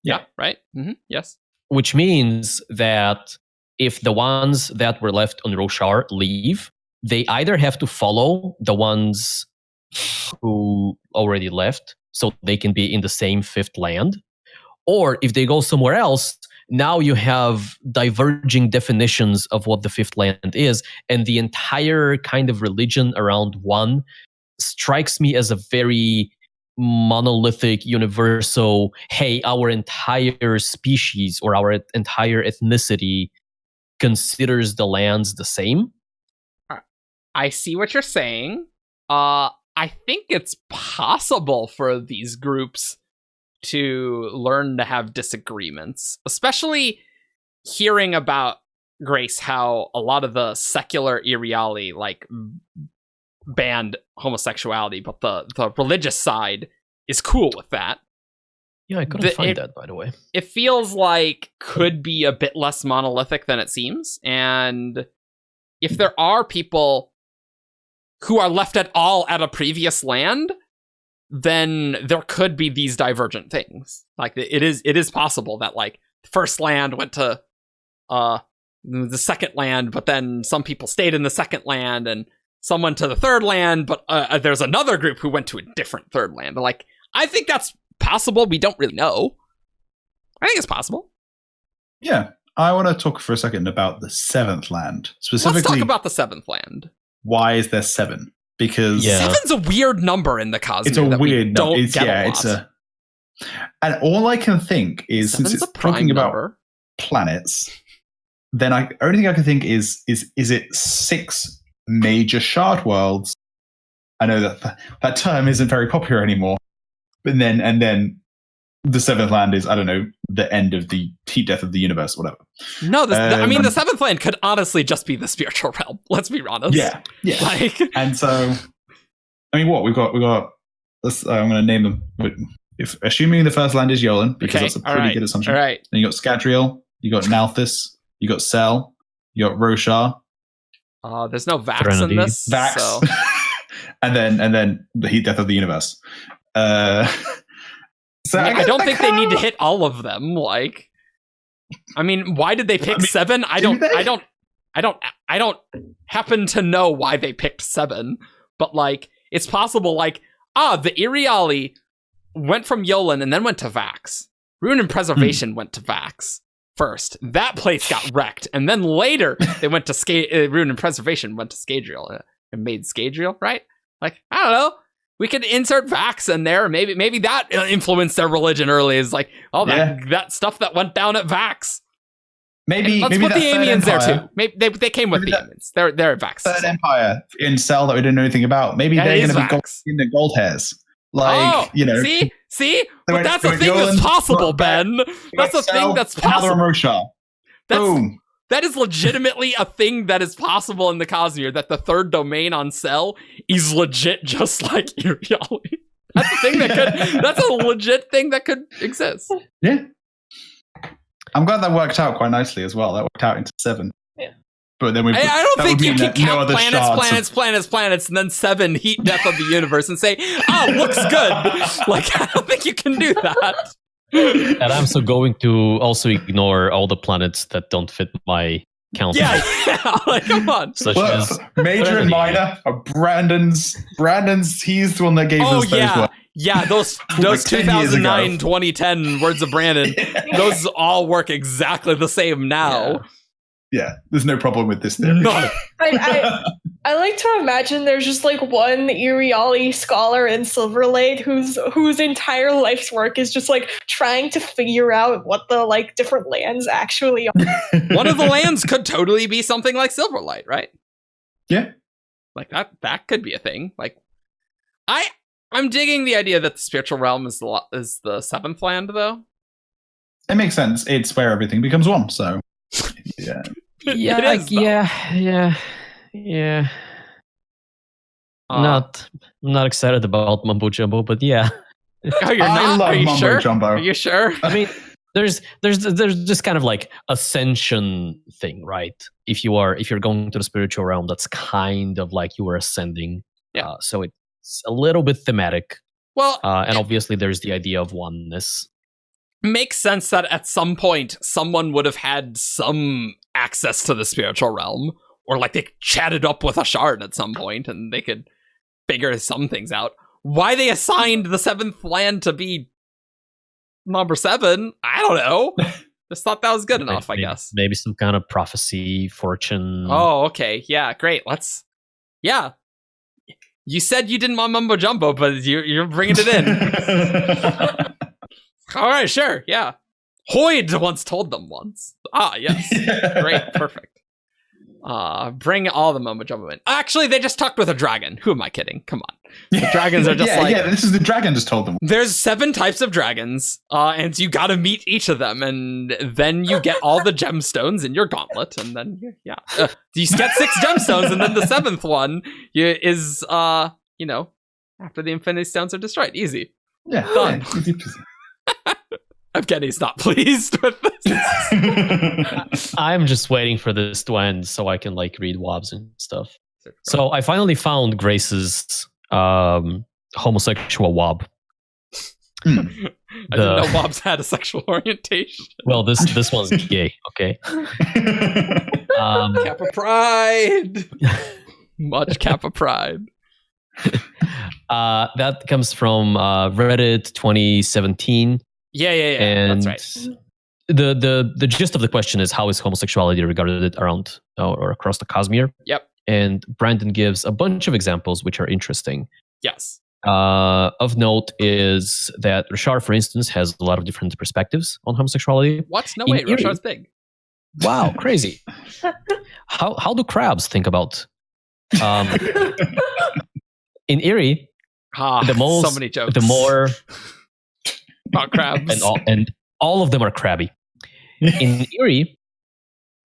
Yeah, right. Mm-hmm. Yes. Which means that if the ones that were left on Roshar leave, they either have to follow the ones who already left so they can be in the same fifth land, or if they go somewhere else, now you have diverging definitions of what the fifth land is, and the entire kind of religion around one strikes me as a very monolithic, universal, hey, our entire species or our entire ethnicity considers the lands the same. I see what you're saying. I think it's possible for these groups to learn to have disagreements, especially hearing about, Grace, how a lot of the secular Iriali like banned homosexuality, but the religious side is cool with that. Yeah, I couldn't find that, by the way. It feels like could be a bit less monolithic than it seems, and if there are people who are left at all at a previous land, then there could be these divergent things. Like it is possible that like the first land went to the second land, but then some people stayed in the second land and some went to the third land, but there's another group who went to a different third land. Like, I think that's possible. We don't really know. I think it's possible. Yeah. I want to talk for a second about the seventh land. Specifically, let's talk about the seventh land. Why is there 7? Because seven's a weird number in the Cosmere. It's a weird number. It's and all I can think is, since it's talking about planets, then only thing I can think is it 6 major shard worlds? I know that term isn't very popular anymore. But then the 7th land is, I don't know, the end of the heat death of the universe, whatever. No, I mean, the 7th land could honestly just be the spiritual realm. Let's be honest. Yeah. Like, and so, I mean, what we've got. I'm going to name them. Assuming the first land is Yolan, because that's a pretty good assumption. All right. Then you got Scadrial, you got Nalthis, you got Cell, you got Roshar. There's no Vax in this. Vax. So. and then the heat death of the universe. So I don't think they need to hit all of them. Like, I mean, why did they pick 7? I don't happen to know why they picked 7, but like, it's possible. Like, the Iriali went from Yolan and then went to Vax. Ruin and Preservation went to Vax first. That place got wrecked, and then later they went to Ruin and Preservation went to Scadrial and made Scadrial, right? Like, I don't know. We could insert Vax in there. Maybe that influenced their religion early. Is like, that stuff that went down at Vax. Let's put the Amiens there too. Maybe they came with the Amiens. They're Vax. Third Empire in Cell that we didn't know anything about. Maybe they're going to be in the gold hairs. Like, see? But that's a thing that's possible, Ben. That's a thing that's possible. Boom. That is legitimately a thing that is possible in the Cosmere, that the third domain on Cell is legit just like Iriali. That's a thing that's a legit thing that could exist. Yeah. I'm glad that worked out quite nicely as well. That worked out into 7. Yeah. But then I don't think you can count planets, and then 7 heat death of the universe and say, looks good. Like, I don't think you can do that. And I'm so going to also ignore all the planets that don't fit my count. Yeah, like, come on. Such as major and minor are Brandon's. He's the one that gave us those words. Yeah, those like 2009, 2010 words of Brandon, those all work exactly the same now. Yeah, there's no problem with this theory. No. I like to imagine there's just like one Iriali scholar in Silverlight whose entire life's work is just like trying to figure out what the like different lands actually are. One of the lands could totally be something like Silverlight, right? Yeah. Like that could be a thing. Like, I'm digging the idea that the spiritual realm is the 7th land, though. It makes sense. It's where everything becomes one, so yeah. Yeah. Not excited about Mumbo Jumbo, but yeah. Oh, you're not? I love Are you Mumbo sure? Jumbo. Are you sure? I mean, there's just kind of like ascension thing, right? If you're going to the spiritual realm, that's kind of like you are ascending. Yeah. So it's a little bit thematic. Well, and obviously there's the idea of oneness. Makes sense that at some point someone would have had some access to the spiritual realm, or like they chatted up with a shard at some point and they could figure some things out. Why they assigned the 7th land to be number 7, I don't know. Just thought that was good enough, I guess. Maybe some kind of prophecy, fortune. Oh, okay. Yeah, great. Yeah. You said you didn't want Mumbo Jumbo, but you're bringing it in. All right, sure, yeah. Hoyd once told them once. Yes. Great, perfect. Bring all the Mumbo Jumbo in. Actually, they just talked with a dragon. Who am I kidding? Come on. The dragons are just this is the dragon just told them. There's 7 types of dragons, and you gotta meet each of them, and then you get all the gemstones in your gauntlet, and then, you get 6 gemstones, and then the 7th one is, after the Infinity Stones are destroyed. Easy. Yeah, done. Yeah, easy peasy. Evgeni's not pleased with this. I'm just waiting for this to end so I can like read WABs and stuff. So I finally found Grace's homosexual wob. I didn't know wobs had a sexual orientation. Well, this one's gay. Okay. Kappa pride. Much Kappa pride. That comes from Reddit 2017. Yeah. And That's right. The gist of the question is, how is homosexuality regarded around or across the Cosmere? Yep. And Brandon gives a bunch of examples which are interesting. Yes. Of note is that Roshar, for instance, has a lot of different perspectives on homosexuality. What? No, In wait. Erie- Roshar's big. Wow, crazy. How do crabs think about? In Erie, So many jokes. the more about crabs. and all of them are crabby. In Erie,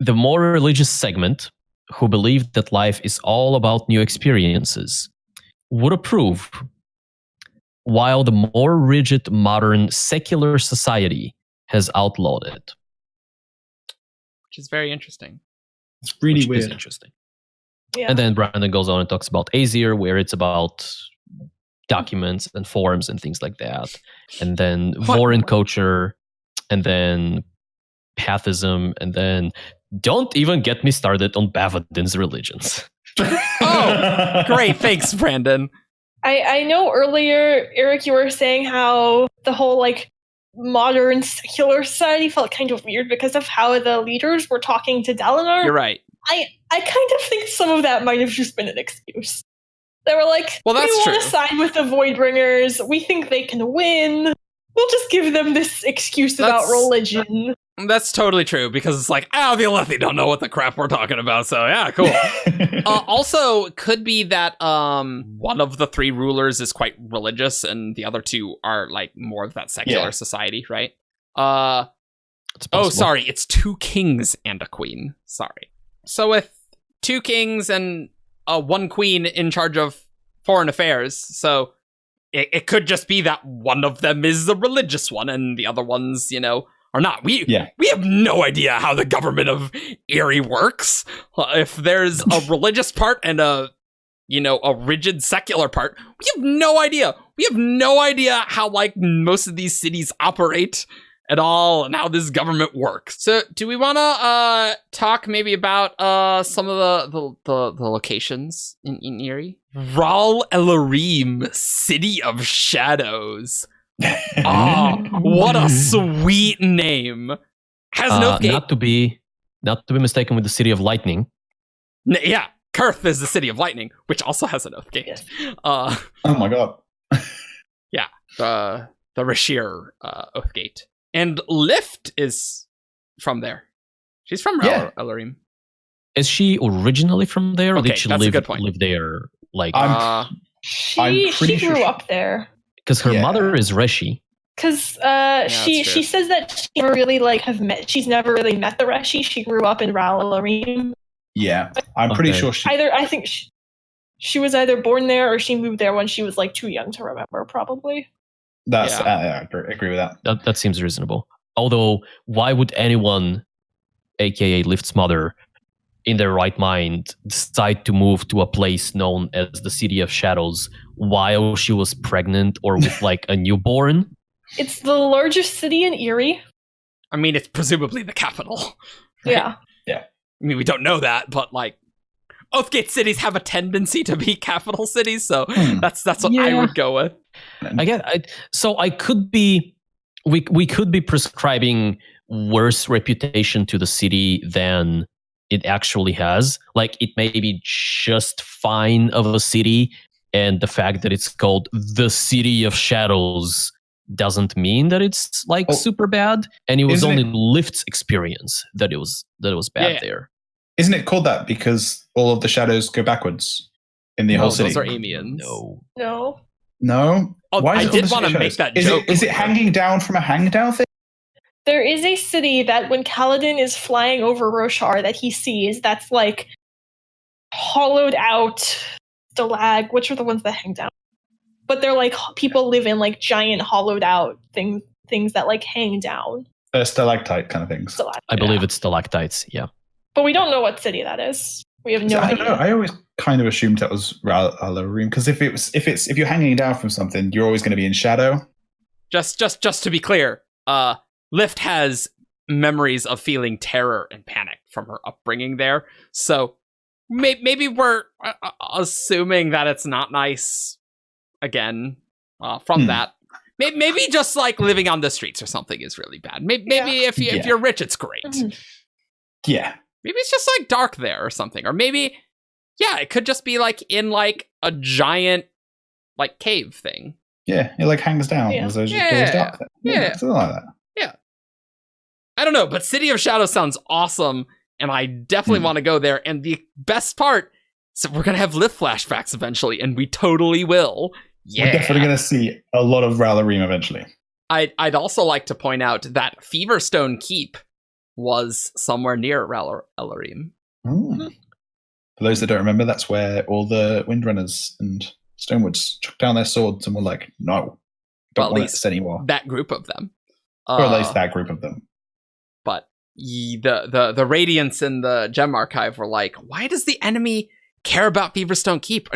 the more religious segment, who believed that life is all about new experiences, would approve, while the more rigid modern secular society has outlawed it. Which is very interesting. It's really Which is weird. interesting. Yeah. And then Brandon goes on and talks about Azir, where it's about documents and forms and things like that. And then Vorin culture, and then pathism, and then don't even get me started on Bavadin's religions. Oh, great. Thanks, Brandon. I know earlier, Eric, you were saying how the whole like modern secular society felt kind of weird because of how the leaders were talking to Dalinar. You're right. I kind of think some of that might have just been an excuse. They were like, Well, that's we want true. to side with the Voidbringers. We think they can win. We'll just give them this excuse about That's- religion. That's totally true because it's like, the Alethi don't know what the crap we're talking about. So, yeah, cool. Also, it could be that one of the three rulers is quite religious and the other two are like more of that secular society, right? It's possible. Sorry. It's 2 kings and a queen. Sorry. So with 2 kings and 1 queen in charge of foreign affairs, so it could just be that one of them is the religious one and the other ones, are not. We have no idea how the government of Erie works. If there's a religious part and a rigid secular part, we have no idea. We have no idea how like most of these cities operate at all and how this government works. So do we want to talk maybe about some of the locations in Erie? Ral Elarim, City of Shadows. What a sweet name. Has an oath gate. Not to be mistaken with the City of Lightning. Yeah, Kurth is the City of Lightning, which also has an oath gate. Yes. Oh my god. Yeah, the Rashir oath gate. And Lift is from there. She's from Elarim. Is she originally from there, or Okay, did she that's a good point. live there? Like, I'm She pretty sure grew she- up there. because her mother is Reshi. Because that's she true. says that she never really she's never really met the Reshi. She grew up in Ral Elarim. Yeah, I'm pretty Okay. sure she. I think she was either born there or she moved there when she was like too young to remember, probably. That's Yeah. I agree with that. That seems reasonable. Although, why would anyone, aka Lift's mother, in their right mind, decide to move to a place known as the City of Shadows while she was pregnant or with like a newborn? It's the largest city in Erie. I mean, it's presumably the capital. right? Yeah. I mean, we don't know that, but like, Oathgate cities have a tendency to be capital cities, so that's what I Yeah. would go with. I could be, we could be prescribing worse reputation to the city than it actually has. Like, it may be just fine of a city, and the fact that it's called the City of Shadows doesn't mean that it's like super bad. And it was Isn't only it- Lift's experience that it was bad Yeah. there. Isn't it called that because all of the shadows go backwards in the No, whole city? those are Amiens. No. No. No. Oh, Why is I it all did the want to shadows? make that Is joke. Is it hanging down from a hang down thing? There is a city that when Kaladin is flying over Roshar that he sees that's like hollowed out stalag, which are the ones that hang down. But they're like people live in like giant hollowed out things that like hang down. Stalactite kind of things. Stalag. I believe it's stalactites. Yeah. But we don't know what city that is. We have no I don't know. idea. I always kind of assumed that was Alarim because if you're hanging down from something, you're always going to be in shadow. Just to be clear, Lift has memories of feeling terror and panic from her upbringing there. So maybe we're assuming that it's not nice again from that. Maybe just like living on the streets or something is really bad. Maybe if you're rich, it's great. Yeah. Maybe it's just like dark there or something. Or maybe, it could just be like in like a giant like cave thing. Yeah, it like hangs down. Yeah. There's just doors dark there. Yeah. Something like that. Yeah. I don't know, but City of Shadows sounds awesome, and I definitely want to go there. And the best part, so we're going to have Lift flashbacks eventually, and we totally will. Yeah. We're definitely going to see a lot of Ralarim eventually. I'd also like to point out that Feverstone Keep was somewhere near Ralarim. For those that don't remember, that's where all the Windrunners and Stonewoods took down their swords and were like, no, don't want this anymore. That group of them. Or at least that group of them. But the Radiants in the Gem Archive were like, why does the enemy care about Feverstone Keep?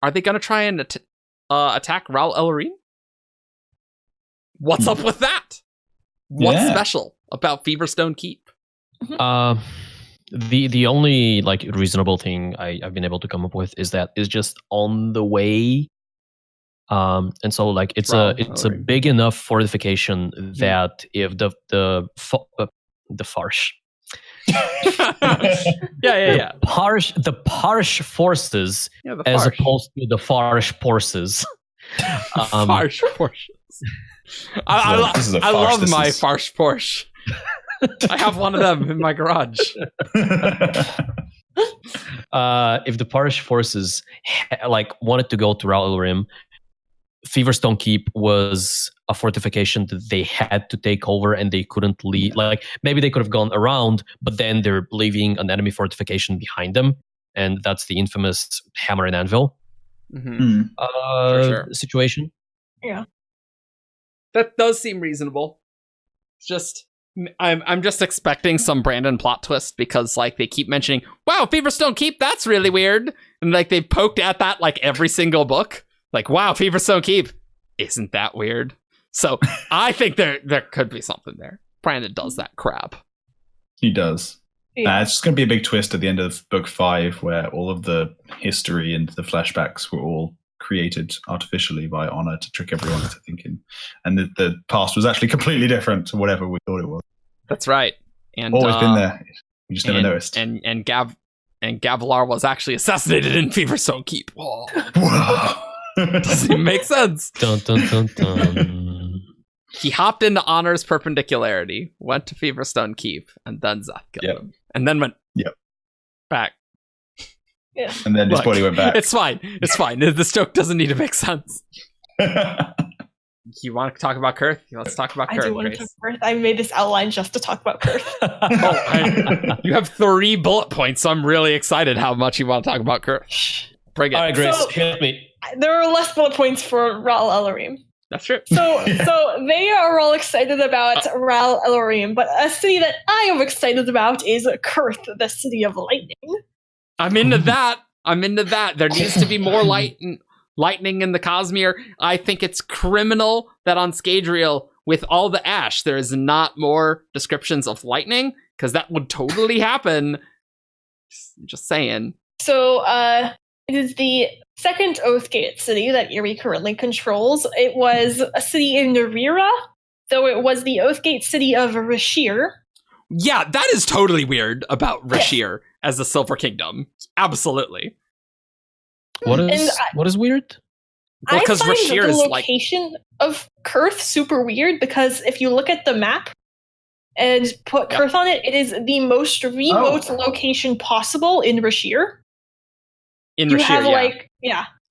Are they going to try and attack Ral Elarim? What's up with that? What's special about Feverstone Keep? The only like reasonable thing I've been able to come up with is that it's just on the way. And so like it's a big enough fortification that if the Farsh. yeah. The Parsh forces as opposed to the Farsh forces. Farsh forces. I love my Farsh Porsche. I have one of them in my garage. If the Parsh forces wanted to go to Ral Elarim, Feverstone Keep was a fortification that they had to take over and they couldn't leave. Like maybe they could have gone around, but then they're leaving an enemy fortification behind them, and that's the infamous Hammer and Anvil situation. Yeah, that does seem reasonable. I'm just expecting some Brandon plot twist because like they keep mentioning, wow, Feverstone Keep, that's really weird, and like they've poked at that like every single book. Like, wow, Feverstone Keep, isn't that weird? So I think there could be something there. Brandon does that crap. He does. Yeah. It's just going to be a big twist at the end of book 5 where all of the history and the flashbacks were all created artificially by Honor to trick everyone into thinking. And the past was actually completely different to whatever we thought it was. That's right. And always been there. We just never noticed. And Gavilar was actually assassinated in Feverstone Keep. Whoa. Doesn't even make sense. Dun, dun, dun, dun. He hopped into Honor's perpendicularity, went to Feverstone Keep, and then Zeth killed him. And then went back. Yeah. And then his body went back. It's fine. This joke doesn't need to make sense. You want to talk about Kurth? Let's talk about Kurth. I do want to talk about Kurth. I made this outline just to talk about Kurth. You have 3 bullet points, so I'm really excited how much you want to talk about Kurth. Bring it. All right, Grace, hit me. There are less bullet points for Ral Elarim. That's true. So they are all excited about Ral Elarim, but a city that I am excited about is Kurth, the city of lightning. I'm into that. There needs to be more lightning in the Cosmere. I think it's criminal that on Scadrial, with all the ash, there is not more descriptions of lightning, because that would totally happen. Just saying. So it is the second Oathgate city that Erie currently controls. It was a city in Nerira, though it was the Oathgate city of Rashir. Yeah, that is totally weird about Rashir as the Silver Kingdom. Absolutely. What is weird? Well, I find Rashir the is location of Kurth super weird because if you look at the map and put Kurth on it, it is the most remote location possible in Rashir. You have a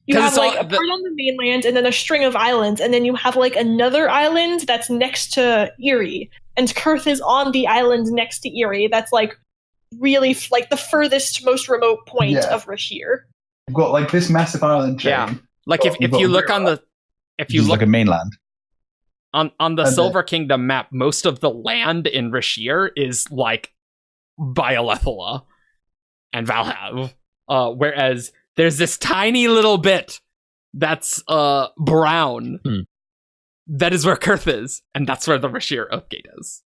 part on the mainland and then a string of islands, and then you have like another island that's next to Erie, and Kurth is on the island next to Erie. That's like really like the furthest, most remote point of Rashir. You've got like this massive island chain. Yeah, like if you look on the like a mainland on the Silver Kingdom map, most of the land in Rashir is like Biolethula. and Valhav. Whereas there's this tiny little bit that's brown. That is where Kurth is, and that's where the Rashir Oathgate is.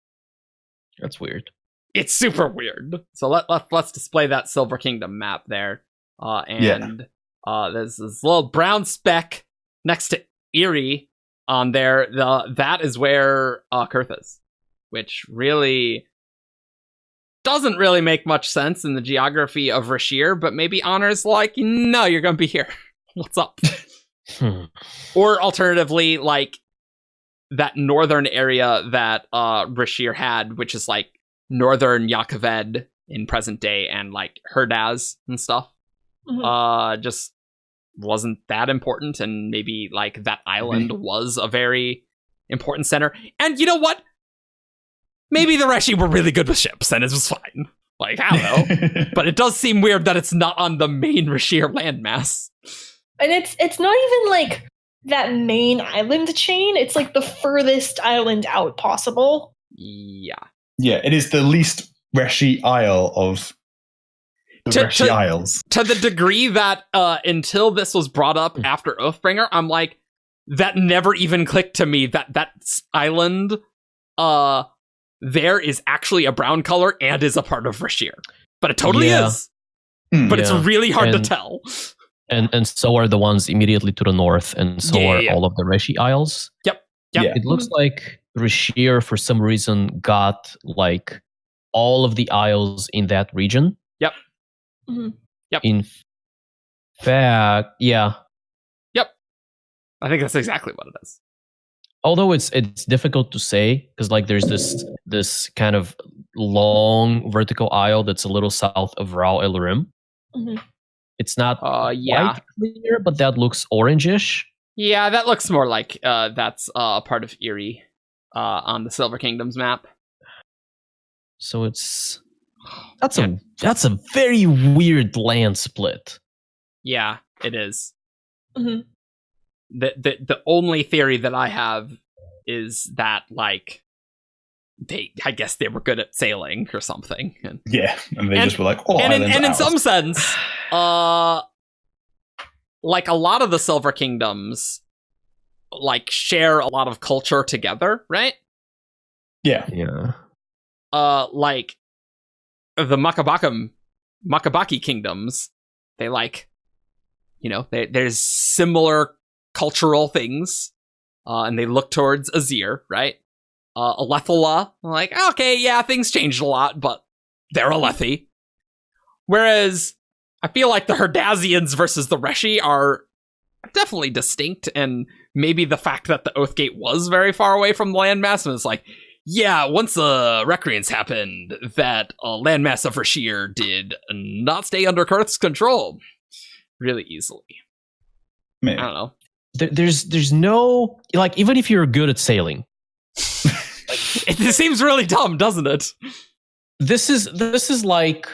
That's weird. It's super weird. So let's display that Silver Kingdom map there. There's this little brown speck next to Erie on there. That is where Kurth is, which really doesn't really make much sense in the geography of Rashir, but maybe Honor's like, no, you're gonna be here. What's up? Or alternatively, like that northern area that Rashir had, which is like northern Yakoved in present day and like Herdaz and stuff, just wasn't that important, and maybe like that island was a very important center. And you know what? Maybe the Reshi were really good with ships and it was fine. Like, I don't know. But it does seem weird that it's not on the main Rashir landmass. And it's not even like that main island chain. It's like the furthest island out possible. Yeah. Yeah, it is the least Reshi Isle of the Reshi Isles. To the degree that until this was brought up after Oathbringer, I'm like, that never even clicked to me that island there is actually a brown color and is a part of Rashir. But it totally is. But it's really hard to tell. And so are the ones immediately to the north, and so are all of the Reshi Isles. Yep. It looks like Rashir, for some reason, got like all of the isles in that region. Yep. In fact, Yep. I think that's exactly what it is. Although it's difficult to say, because like there's this kind of long vertical isle that's a little south of Rao El Rim. It's not quite clear, but that looks orangish. Yeah, that looks more like that's part of Erie on the Silver Kingdoms map. So that's a very weird land split. Yeah, it is. The only theory that I have is that like I guess they were good at sailing or something. And they just were like, in some sense, like a lot of the Silver Kingdoms like share a lot of culture together, right? Yeah. Like the Makabaki kingdoms, they like, you know, there's similar cultural things, and they look towards Azir, right? Alethala, like, okay, yeah, things changed a lot, but they're Alethi. Whereas I feel like the Herdazians versus the Reshi are definitely distinct, and maybe the fact that the Oathgate was very far away from the landmass, and it's like, yeah, once the Recreants happened, that landmass of Rashir did not stay under Kurth's control really easily. Maybe. I don't know. There's no, like, even if you're good at sailing, it seems really dumb, doesn't it? This is like,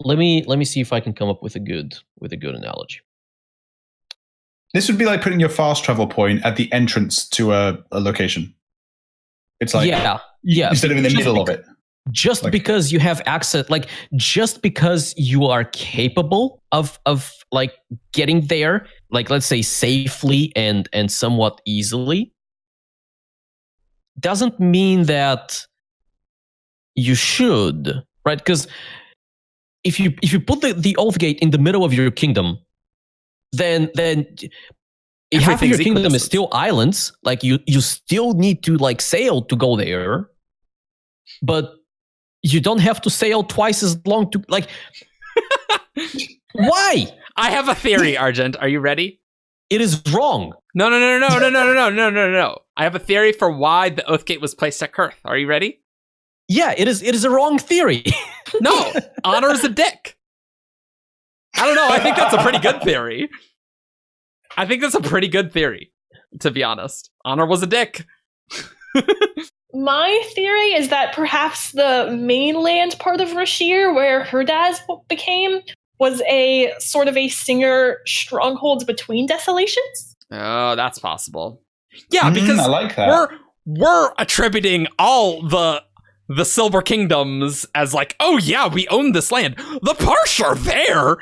let me see if I can come up with a good analogy. This would be like putting your fast travel point at the entrance to a location. It's like instead of in the middle of it. Just like, because you have access, like just because you are capable of like getting there, like let's say safely and somewhat easily, doesn't mean that you should, right? Because if you put the Oathgate in the middle of your kingdom, then half of your kingdom is still islands. Like you still need to like sail to go there, but you don't have to sail twice as long to like. Why? I have a theory, Argent. Are you ready? It is wrong. No. I have a theory for why the Oathgate was placed at Kurth. Are you ready? Yeah, it is a wrong theory. No, Honor's a dick. I don't know. I think that's a pretty good theory. To be honest. Honor was a dick. My theory is that perhaps the mainland part of Rashir, where Herdaz became, was a sort of a Singer stronghold between desolations. Oh, that's possible. Yeah, because I like that. we're attributing all the the Silver Kingdoms as like, oh yeah, we own this land. The Parsh are there.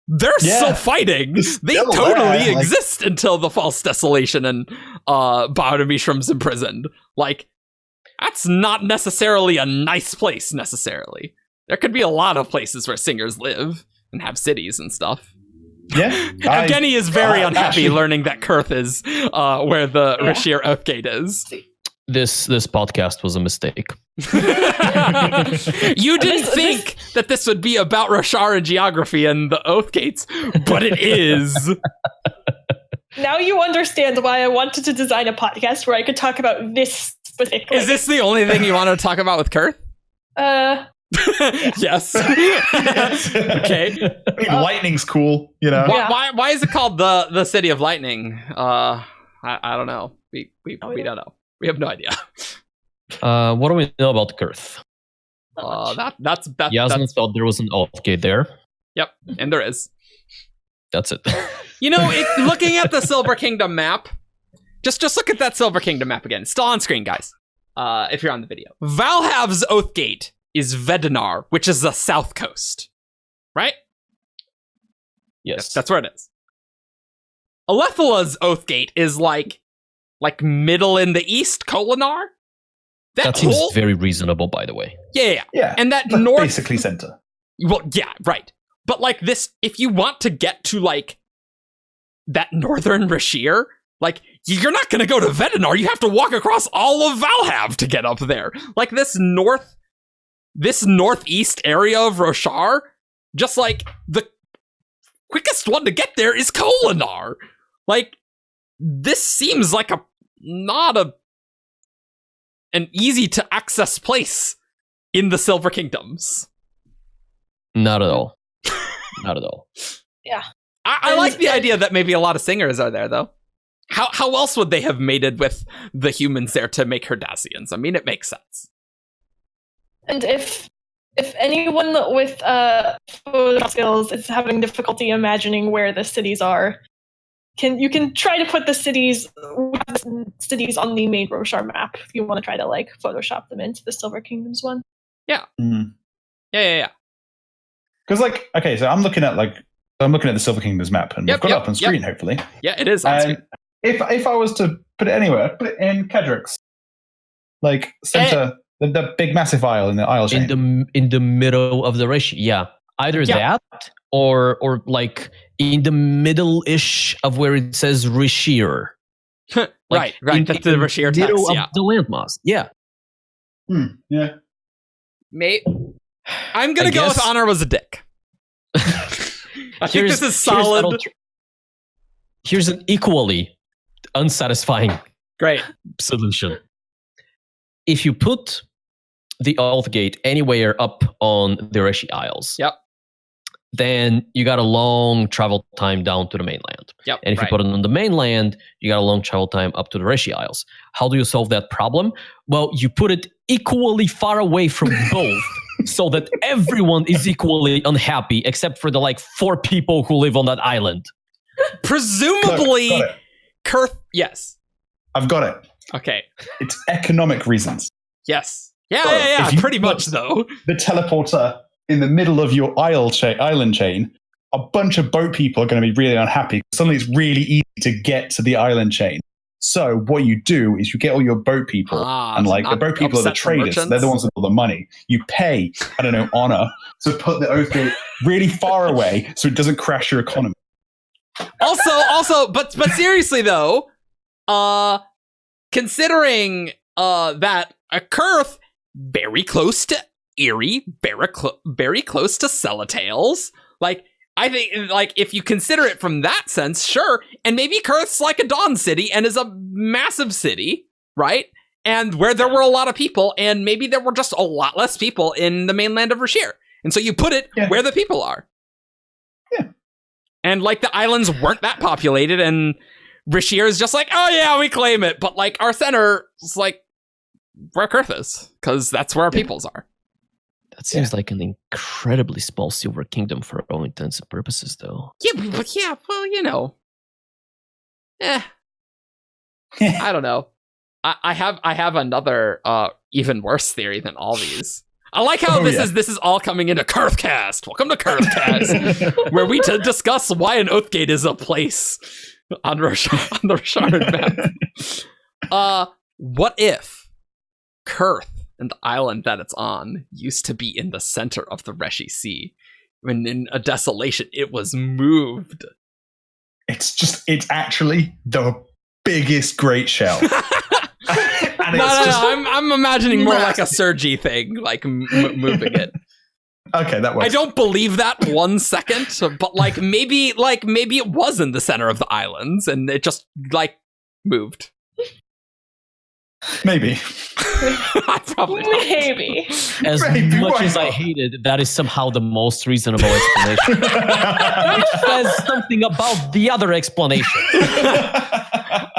They're still fighting. They totally exist until the False Desolation and Biodomishram's imprisoned. Like, that's not necessarily a nice place, necessarily. There could be a lot of places where singers live and have cities and stuff. Yeah. Evgeni is very unhappy learning that Kurth is where the Rashir Oathgate is. This podcast was a mistake. You didn't think that this would be about Roshar and geography and the Oathgates, but it is. Now you understand why I wanted to design a podcast where I could talk about this specifically. Is this the only thing you want to talk about with Kurth? Yes. Okay. Lightning's cool, you know. Why is it called the City of Lightning? I don't know. We don't know. We have no idea. What do we know about Kurth? That's Yasmin thought there was an Oathgate there. Yep, and there is. That's it. You know, looking at the Silver Kingdom map, just look at that Silver Kingdom map again. It's still on screen, guys. If you're on the video, Valhav's Oathgate is Vedenar, which is the south coast, right? Yes, that's where it is. Alethala's Oathgate is like middle in the east, Kolinar. That seems very reasonable, by the way. Yeah. And that north, basically center. Well, yeah, right. But like this, if you want to get to like that northern Rashir, like you're not going to go to Vedenar. You have to walk across all of Valhav to get up there. Like this northeast area of Roshar, just like the quickest one to get there is Kolinar. Like this seems like an easy to access place in the Silver Kingdoms. Not at all. Not at all. Yeah. I like the idea that maybe a lot of singers are there, though. How else would they have mated with the humans there to make Herdassians? I mean, it makes sense. And if anyone with photo skills is having difficulty imagining where the cities are, you can try to put the cities on the main Roshar map if you want to try to like Photoshop them into the Silver Kingdoms one. Yeah. Mm. Yeah. Because okay, so I'm looking at the Silver Kingdoms map, and we've got it up on screen, hopefully. Yeah, it is on screen. If I was to put it anywhere, I'd put it in Kedrix, like center, the big massive isle in the Isle chain. In the middle of the Rish, either that or like in the middle-ish of where it says Rashir. Right. That's the Rashir text. Middle of the landmass. Yeah. Yeah. Mate, I'm gonna go with Honor was a dick. I think this is solid. Here's an equally unsatisfying solution. If you put the Oathgate anywhere up on the Reshi Isles, then you got a long travel time down to the mainland. Yep, and if you put it on the mainland, you got a long travel time up to the Reshi Isles. How do you solve that problem? Well, you put it equally far away from both so that everyone is equally unhappy except for the 4 people who live on that island. Presumably, got it. Kurth, yes. I've got it. Okay. It's economic reasons. Yes. Yeah, pretty much, though. The teleporter in the middle of your island chain, a bunch of boat people are going to be really unhappy. Suddenly it's really easy to get to the island chain. So what you do is you get all your boat people, and the boat people are the traders. They're the ones with all the money. You pay, honor to put the Oathgate really far away so it doesn't crash your economy. Also, but seriously though, considering that a Kurth very close to Erie, very close to Celatails, I think, if you consider it from that sense, sure. And maybe Kurth's like a Dawn city and is a massive city, right? And where there were a lot of people, and maybe there were just a lot less people in the mainland of Rashir. And so you put it where the people are. Yeah. And the islands weren't that populated, and Rashir is just oh yeah, we claim it. But our center is where Kurth is, because that's where our peoples are. That seems like an incredibly small Silver Kingdom for all intents and purposes, though. Yeah, but well, I don't know. I have another even worse theory than all these. I like how this is all coming into Kurthcast. Welcome to Kurthcast, where we discuss why an Oathgate is a place on the Roshar map. What if Kurth and the island that it's on used to be in the center of the Reshi Sea, when in a desolation it was moved? It's actually the biggest great shell. No, I'm imagining more like a Sergi thing, like moving it. Okay, that works. I don't believe that 1 second, but maybe it was in the center of the islands and it just moved. Maybe. Probably maybe. As much as I hate it, that is somehow the most reasonable explanation. Which says something about the other explanation.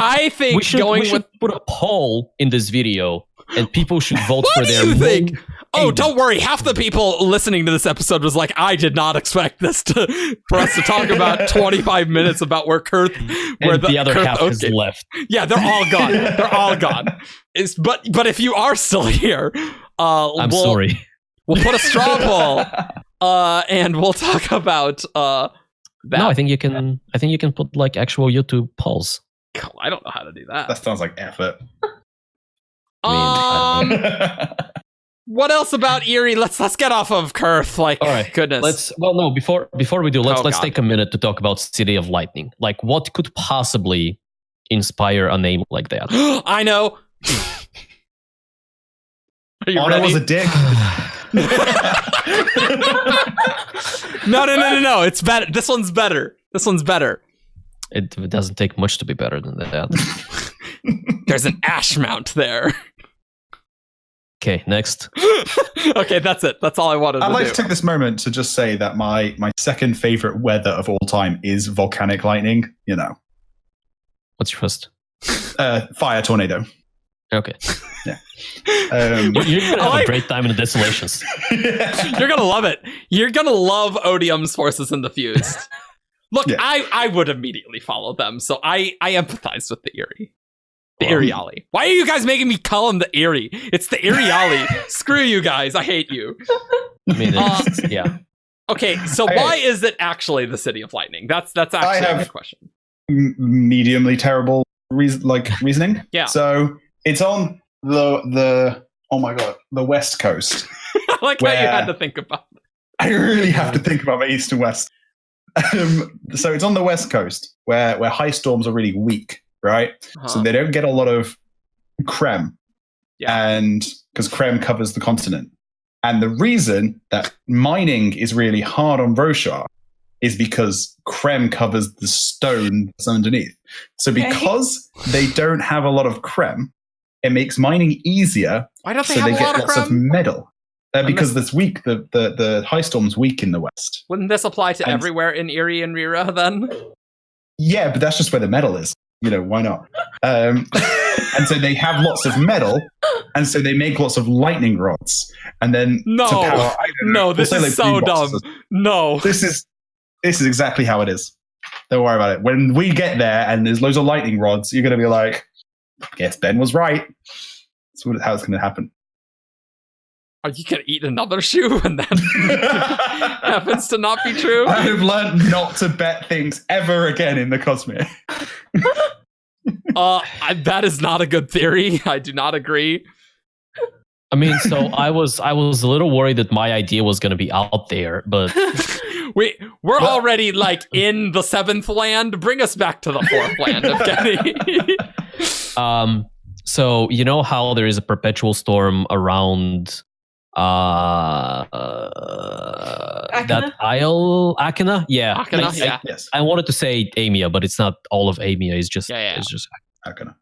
I think we should put a poll in this video, and people should vote for their. What do you think? Oh, don't worry. Half the people listening to this episode was like, I did not expect this for us to talk about 25 minutes about where the other Kurth half is left. Yeah, they're all gone. They're all gone. But if you are still here, I'm sorry. We'll put a straw poll, and we'll talk about that. No, I think you can put like actual YouTube polls. I don't know how to do that. That sounds like effort. What else about Erie? Let's get off of Kurth. All right, goodness. Before we do, let's take a minute to talk about City of Lightning. Like, what could possibly inspire a name like that? I know. Are you ready? Was a dick. No. It's better. This one's better. It doesn't take much to be better than that. There's an ash mount there. Okay, next. Okay, that's it. That's all I wanted to do. I'd like to take this moment to just say that my second favorite weather of all time is volcanic lightning. You know. What's your first? Fire tornado. Okay. Yeah. You're going to have a great time in the desolations. You're going to love it. You're going to love Odium's forces in the Fused. Look, yeah. I would immediately follow them, so I empathize with the Erie. The Iriali. Why are you guys making me call him the Erie? It's the Iriali. Screw you guys. I hate you. I mean, yeah. Okay, so why is it actually the City of Lightning? That's actually a good question. Mediumly terrible reasoning. Yeah. So it's on the West Coast. I like how you had to think about it. I really have to think about my East and West. So it's on the West Coast where high storms are really weak. Right, so they don't get a lot of creme, and because creme covers the continent, and the reason that mining is really hard on Roshar is because creme covers the stone that's underneath. So because they don't have a lot of creme, it makes mining easier. Why don't they have a lot of lots of metal? Because this weak, the high storm's weak in the West. Wouldn't this apply to everywhere in Erie and Rira then? Yeah, but that's just where the metal is. You know, why not? And so they have lots of metal, and so they make lots of lightning rods. And then this is so dumb. No. This is exactly how it is. Don't worry about it. When we get there and there's loads of lightning rods, you're going to be like, I guess Ben was right. That's how it's going to happen. Are you going to eat another shoe and that happens to not be true? I've learned not to bet things ever again in the Cosmere. That is not a good theory. I do not agree. I mean, so I was a little worried that my idea was going to be out there, but we're already like in the 7th land. Bring us back to the 4th land, Evgeni. So you know how there is a perpetual storm around that Isle Akina? Yeah. Akina, yes. I wanted to say Amia, but it's not all of Amia. It's just it's just Akina.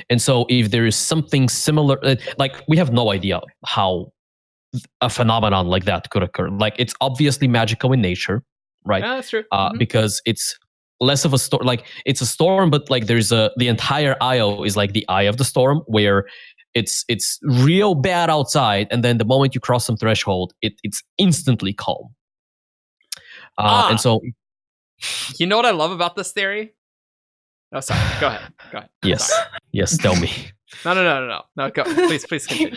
And so if there is something similar, like we have no idea how a phenomenon like that could occur. Like it's obviously magical in nature, right? Yeah, that's true. Because it's less of a storm. Like it's a storm, but like there's the entire Isle is like the eye of the storm where it's real bad outside, and then the moment you cross some threshold, it's instantly calm. And so, you know what I love about this theory? Oh, sorry. Go ahead. Yes, tell me. No, go. Please continue.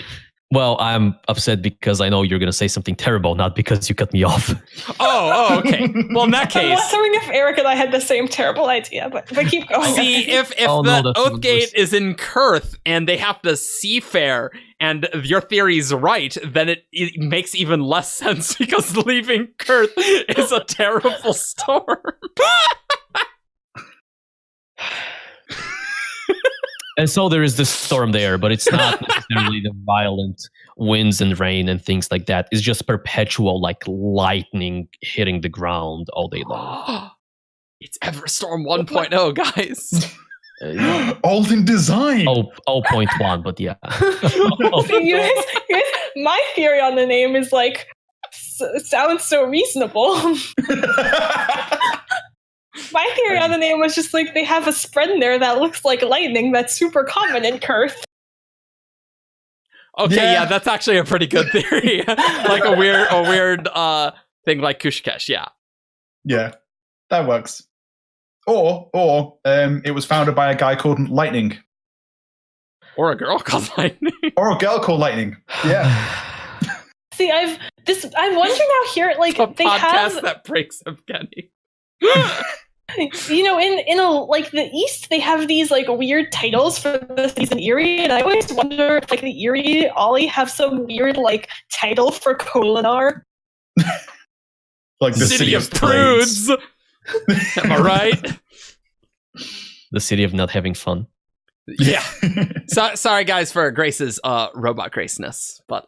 Well, I'm upset because I know you're going to say something terrible, not because you cut me off. Oh, okay. Well, in that I'm case, wondering if Eric and I had the same terrible idea, but keep going. see, if Oh, no, the that's even Oathgate worse. is in Kurth and they have to seafare, and your theory's right, then it makes even less sense because leaving Kurth is a terrible storm. And so there is this storm there, but it's not necessarily the violent winds and rain and things like that. It's just perpetual, like lightning hitting the ground all day long. It's Everstorm 1.0, guys. Old in design. 0.1, but yeah. See, you guys, my theory on the name is like sounds so reasonable. My theory on the name was just like they have a spread in there that looks like lightning that's super common in Kurth. Okay, Yeah. yeah, that's actually a pretty good theory. Like a weird thing like Kushkesh, yeah. Yeah, that works. Or it was founded by a guy called Lightning. Or a girl called Lightning. Or a girl called Lightning. Yeah. See, I'm wondering now here, like A they podcast have, that breaks Evgeni. you know, in a, like the East, they have these like weird titles for the cities in Erie, and I always wonder if like the Iriali have some weird like title for Kolinar. Like the City of prudes. Prudes. Am I right? The city of not having fun. Yeah. So, sorry, guys, for Grace's robot graceness, but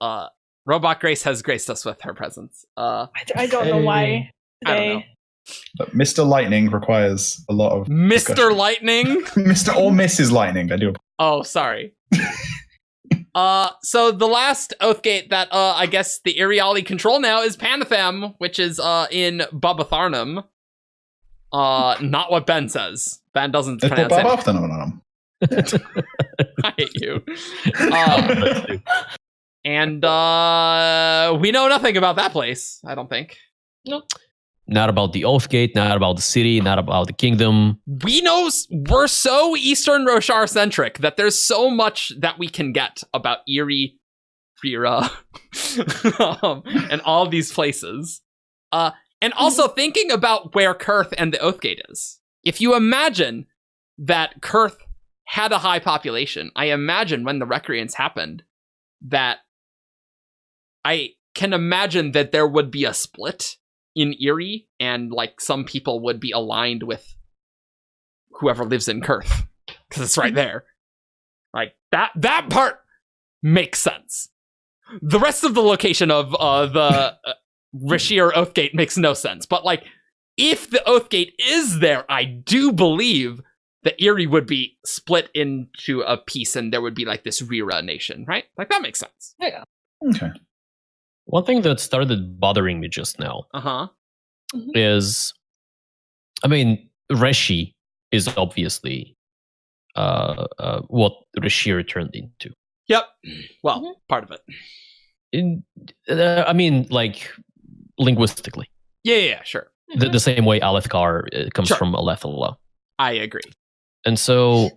Robot Grace has graced us with her presence. I don't know why. I don't They, know. But Mr. Lightning requires a lot of Mr. discussion. Lightning. Mr. or Mrs. Lightning. I do. Oh, sorry. So the last Oathgate that I guess the Iriali control now is Panathem, which is in Babatharnum. Not what Ben says. Ben doesn't It's pronounce Bob it. after on. I hate you. And we know nothing about that place, I don't think. Not about the Oathgate, not about the city, not about the kingdom. We know we're so Eastern Roshar centric that there's so much that we can get about Erie, Rira, and all these places. And also thinking about where Kurth and the Oathgate is. If you imagine that Kurth had a high population, I imagine when the Recreants happened that I can imagine that there would be a split in Erie, and like some people would be aligned with whoever lives in Kurth because it's right there. Like that part makes sense. The rest of the location of the Rashir Oathgate makes no sense. But like, if the Oathgate is there, I do believe that Erie would be split into a piece, and there would be like this Rira nation, right? Like that makes sense. yeah. Okay. One thing that started bothering me just now is, I mean, Reshi is obviously what Rashir turned into. Yep. Well, part of it. I mean, like, linguistically. Yeah, sure. The same way Alethkar comes Sure. from Alethula. I agree. And so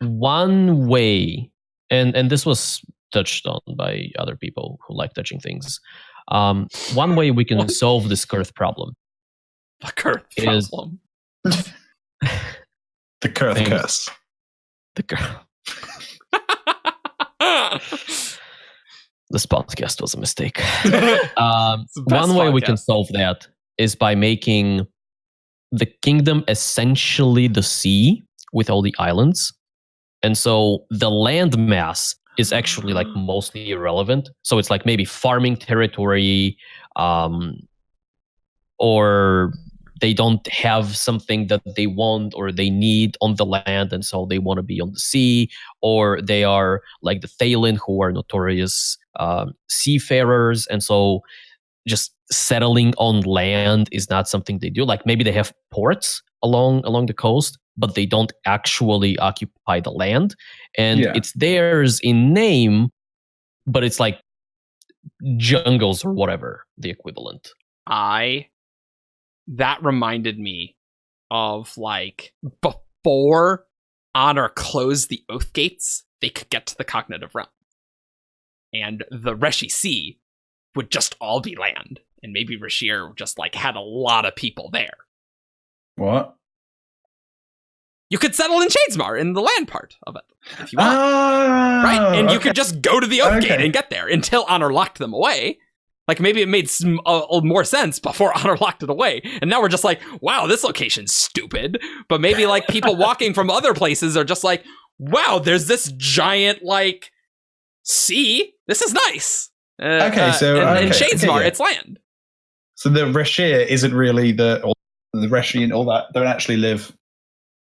one way, and this was touched on by other people who like touching things, one way we can What? solve this Kurth problem The Kurth Is- problem. The Kurth Thanks. curse. the girl. This podcast was a mistake. It's the best One way we can podcast. solve that is by making the kingdom essentially the sea with all the islands. And so the land mass is actually like mostly irrelevant. So it's like maybe farming territory, or they don't have something that they want or they need on the land, and so they want to be on the sea, or they are like the Thalen, who are notorious seafarers, and so just settling on land is not something they do. Like maybe they have ports along the coast, but they don't actually occupy the land, and Yeah. it's theirs in name, but it's like jungles or whatever, the equivalent. That reminded me of like before Honor closed the Oath Gates they could get to the cognitive realm. And the Reshi Sea would just all be land. And maybe Rashir just like had a lot of people there. What? You could settle in Shadesmar in the land part of it if you want. Oh, Right? And you okay. could just go to the Oath Gate Okay. and get there until Honor locked them away. Like, maybe it made more sense before Honor locked it away. And now we're just like, wow, this location's stupid. But maybe, like, people walking from other places are just like, wow, there's this giant, like, sea. This is nice. Okay, so... in okay, Shadesmar, yeah. it's land. So the Rashir isn't really the Reshi and all that don't actually live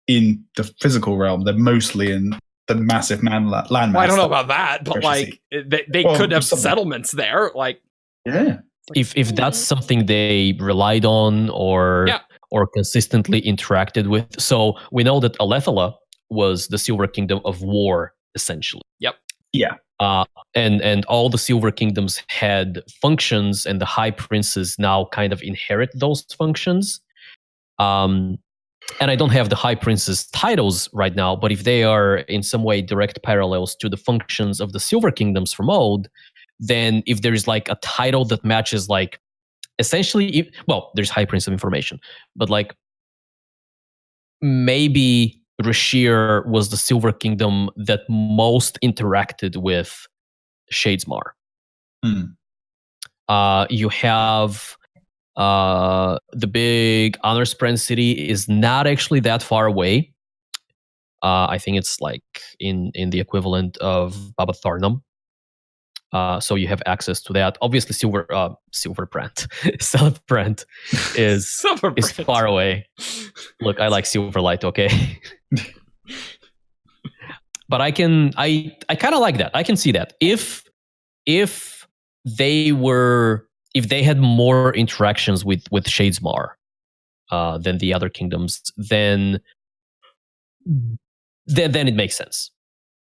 in the physical realm. They're mostly in the massive landmass. Well, I don't know about that, but, Reshi like, they Well, could have something. settlements there. Like, Yeah. If that's something they relied on or consistently interacted with. So we know that Alethala was the Silver Kingdom of War, essentially. Yep. Yeah. And all the Silver Kingdoms had functions, and the High Princes now kind of inherit those functions. And I don't have the High Prince's titles right now, but if they are in some way direct parallels to the functions of the Silver Kingdoms from old, then if there's like a title that matches, like, essentially, there's High Prince of Information, but like maybe Rashir was the Silver Kingdom that most interacted with Shadesmar. You have the big Honor Spren city is not actually that far away. I think it's like in the equivalent of Baba Tharnam. So you have access to that. Obviously, Silverbrand, Celebrant is far away. Look, I like Silverlight, okay? But I kind of like that. I can see that if they had more interactions with Shadesmar than the other kingdoms, then it makes sense.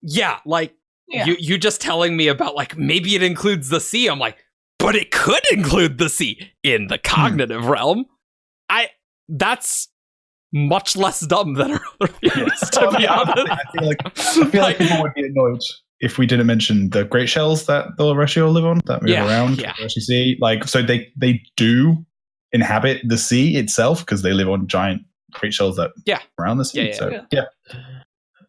Yeah, like, Yeah. you just telling me about, like, maybe it includes the sea. I'm like, but it could include the sea in the cognitive realm. That's much less dumb than our other views, to be honest. I feel like people would be annoyed if we didn't mention the great shells that the Reshi live on, that move around. Yeah. Reshi Sea. Like, so they do inhabit the sea itself because they live on giant great shells that around the sea.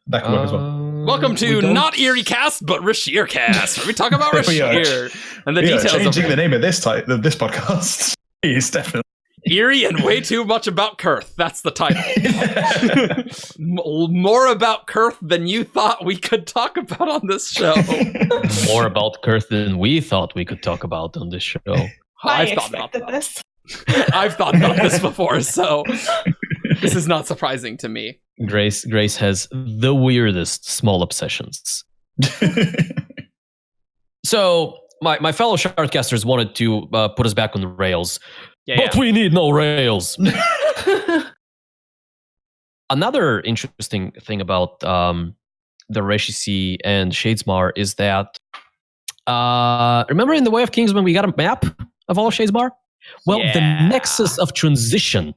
That could work as well. Welcome to not Erie Cast, but Rashir Cast, where we talk about Rashir and the details changing of the name of this podcast is definitely Iri and way too much about Kurth. That's the title. More about Kurth than you thought we could talk about on this show. More about Kurth than we thought we could talk about on this show. I expected this. I've thought about this before, so this is not surprising to me. Grace has the weirdest small obsessions. So my fellow Shardcasters wanted to put us back on the rails, but we need no rails. Another interesting thing about the Reshi Sea and Shadesmar is that remember in the Way of Kings when we got a map of all of Shadesmar? Well, the Nexus of Transition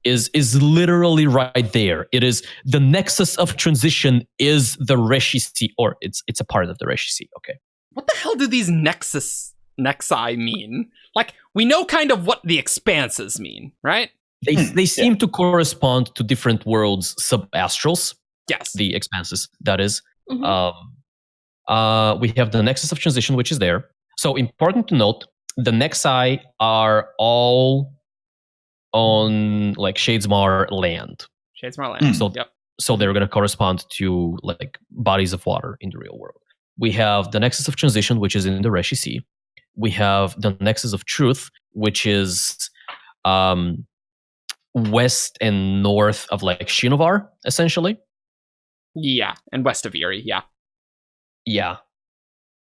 is literally right there. It is the Nexus of Transition is the Reshi Sea, or it's a part of the Reshi Sea. Okay. What the hell do these nexi mean? Like, we know kind of what the expanses mean, right? They seem to correspond to different worlds, subastrals. Yes. The expanses, that is. Mm-hmm. We have the Nexus of Transition, which is there. So important to note, the Nexi are all on like Shadesmar land. Shadesmar land. So they're going to correspond to like bodies of water in the real world. We have the Nexus of Transition, which is in the Reshi Sea. We have the Nexus of Truth, which is west and north of like Shinovar, essentially. Yeah, and west of Erie, Yeah.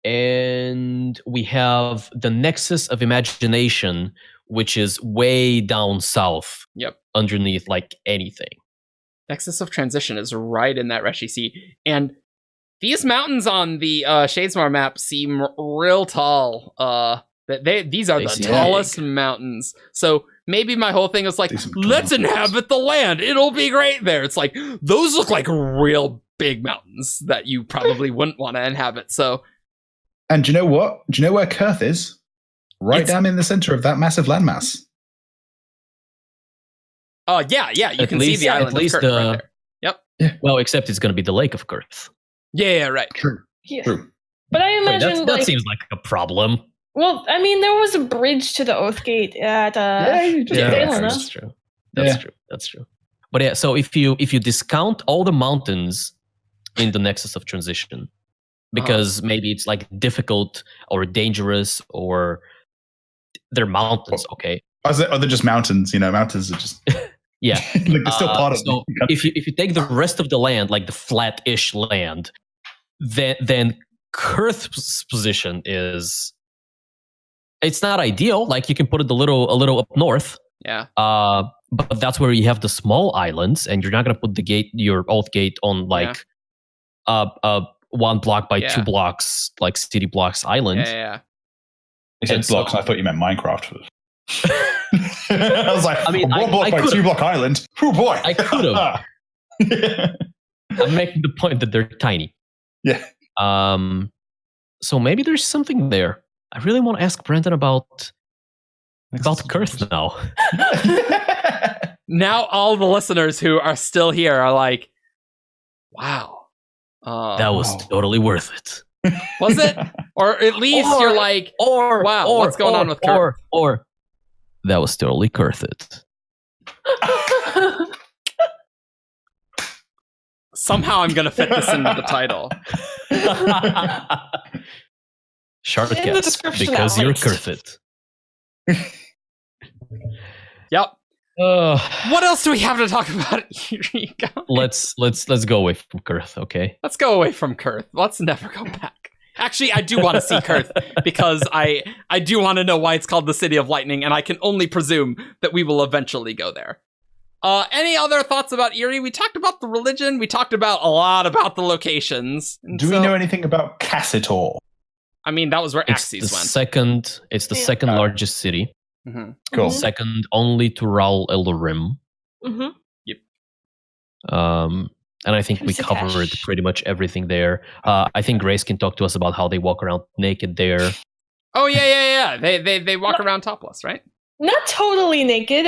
And we have the Nexus of Imagination, which is way down south. Yep. Underneath like anything. Nexus of Transition is right in that Reshi Sea. And these mountains on the Shadesmar map seem real tall. These are the tallest mountains. So maybe my whole thing is like, let's inhabit the land. It'll be great there. It's like, those look like real big mountains that you probably wouldn't want to inhabit. So, And do you know what? Do you know where Kurth is? Right It's- down in the center of that massive landmass. yeah, you At can see least- the at island of least Kurth right there. Well, except it's going to be the Lake of Kurth. Yeah, right. True. Yeah. True. But I Wait, imagine that seems like a problem. well, I mean, there was a bridge to the Oathgate at you just Yeah, go Dana. first. that's true. That's true. But yeah, so if you discount all the mountains in the Nexus of Transition, because maybe it's like difficult or dangerous or they're mountains, okay? Are they just mountains? Mountains are just Yeah. like they're still part of So the if you take the rest of the land, like the flat-ish land, then Kurth's position is it's not ideal. Like you can put it a little up north. Yeah. But that's where you have the small islands, and you're not gonna put your old gate on like 1 block by 2 blocks, like city blocks island. Yeah. You said And blocks, so- and I thought you meant Minecraft. I was like, I mean, 1 block I by could've- 2 block island. Oh boy. I could've. I'm making the point that they're tiny. Yeah. So maybe there's something there. I really want to ask Brendan about Kurth now. Now all the listeners who are still here are like, wow. That was totally worth it. Was it? Or at least Or- you're like, Or wow, or, what's going on with Kurth? Or that was totally kurthed. somehow I'm going to fit this into the title. Shardcast, In the description because you're outlets. kurthed. Yep. What else do we have to talk about? Erie? Let's go away from Kurth, okay? Let's go away from Kurth. Let's never go back. Actually, I do want to see Kurth because I do want to know why it's called the City of Lightning, and I can only presume that we will eventually go there. Any other thoughts about Erie? We talked about the religion. We talked about a lot about the locations. And Do we know anything about Cassitor? I mean, that was where It's Axes the went. second. It's the Yeah. second largest city. Mm-hmm. Cool. Second only to Ral Eldarim. Mm-hmm. And I think we Who's the covered cash? pretty much everything there. I think Grace can talk to us about how they walk around naked there. Oh yeah. They walk around topless, right? Not totally naked.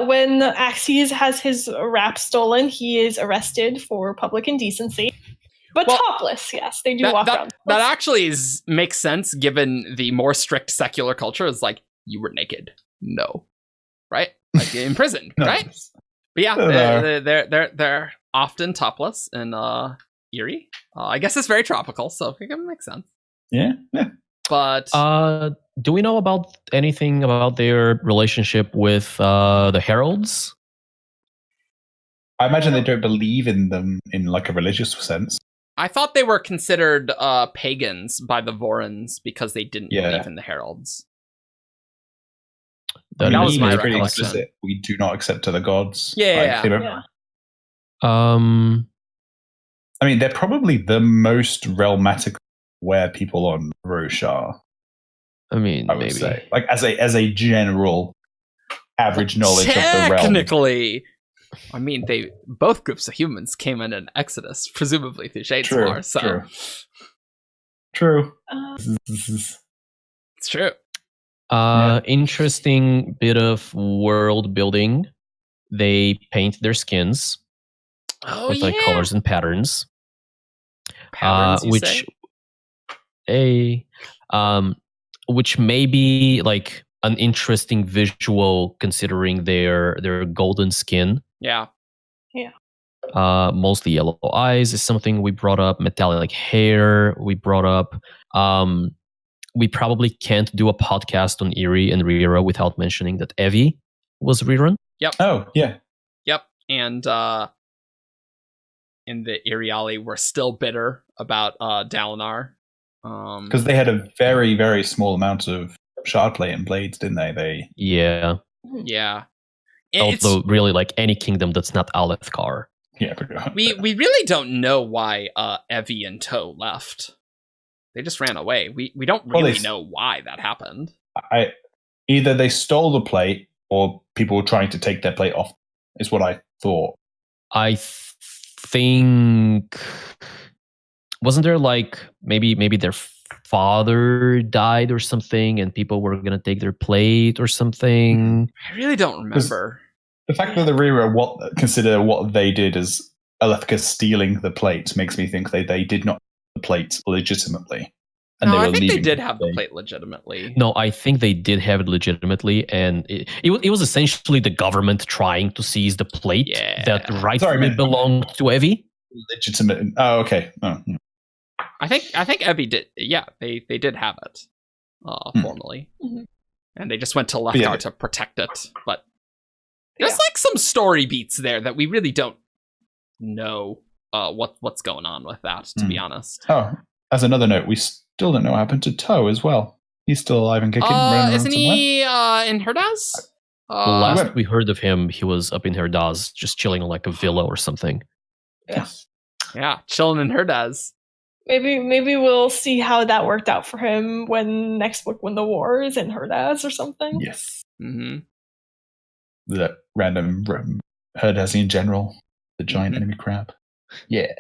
When Axes has his wrap stolen, he is arrested for public indecency. But Well, topless, yes, they do walk around. That actually makes sense given the more strict secular culture. Is like you were naked, no, right? Like in prison, No. right? But yeah, No. they're often topless in Erie. I guess it's very tropical, so it makes sense. Yeah. But Do we know about anything about their relationship with the heralds? I imagine they don't believe in them in like a religious sense. I thought they were considered pagans by the Vorons because they didn't Yeah. believe in the heralds. That That is was my It's pretty recollection. explicit. We do not accept to the gods. Yeah. They don't- Yeah. I mean, they're probably the most realmatic aware people on Roshar, I mean, I would maybe. say. Like as a general average knowledge of the realm. Technically, I mean, both groups of humans came in an exodus, presumably through Shadespar. So True. Uh, it's true. Interesting bit of world building. They paint their skins Oh with like colors and patterns. Patterns, you say? Which may be like an interesting visual considering their golden skin. Yeah. Mostly yellow eyes is something we brought up. Metallic hair we brought up. We probably can't do a podcast on Erie and Riera without mentioning that Evie was rerun. Oh, yeah. Yep. And in the Iriali, we're still bitter about Dalinar. Because they had a very, very small amount of shard plate and blades, didn't they? Yeah. Yeah. And it's- Although really like any kingdom that's not Alethkar. Yeah, pretty much. we really don't know why Evie and Toe left. They just ran away. We don't Well, really they- know why that happened. Either they stole the plate or people were trying to take their plate off, is what I thought. I think wasn't there like maybe their father died or something, and people were gonna take their plate or something. I really don't remember. The fact that the Rira consider what they did as Alethka stealing the plate makes me think they did not have the plate legitimately. And No, they were I think they leaving did have the plate legitimately. No, I think they did have it legitimately, and it was essentially the government trying to seize the plate that rightfully belonged to Evie. Legitimate. Oh, okay. Oh. I think Evie did. Yeah, they did have it formally, and they just went to Lefkar to protect it. But there's like some story beats there that we really don't know what's going on with that. To be honest. Oh, as another note, we still don't know what happened to Toe as well. He's still alive and kicking. Isn't he in Herdaz? Last we heard of him, he was up in Herdaz, just chilling in like a villa or something. Yes. Yeah, chilling in Herdaz. Maybe we'll see how that worked out for him when next book when the war is in Herdaz or something. Yes. Mm-hmm. The random Herdazian general, the giant enemy crab. Yeah.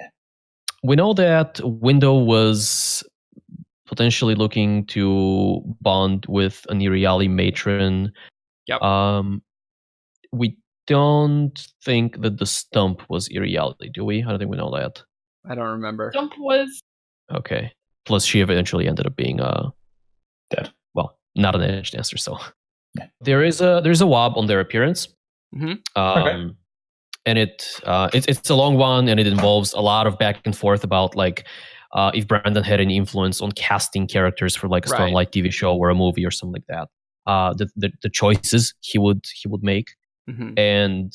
We know that Window was potentially looking to bond with an Iriali matron. Yep. We don't think that the stump was Iriali, do we? I don't think we know that. I don't remember. Stump was okay. Plus, she eventually ended up being dead. Well, not an edge dancer, so there's a wob on their appearance. Mm-hmm. And it's a long one, and it involves a lot of back and forth about like if Brandon had any influence on casting characters for like a Stormlight TV show or a movie or something like that. The choices he would make, and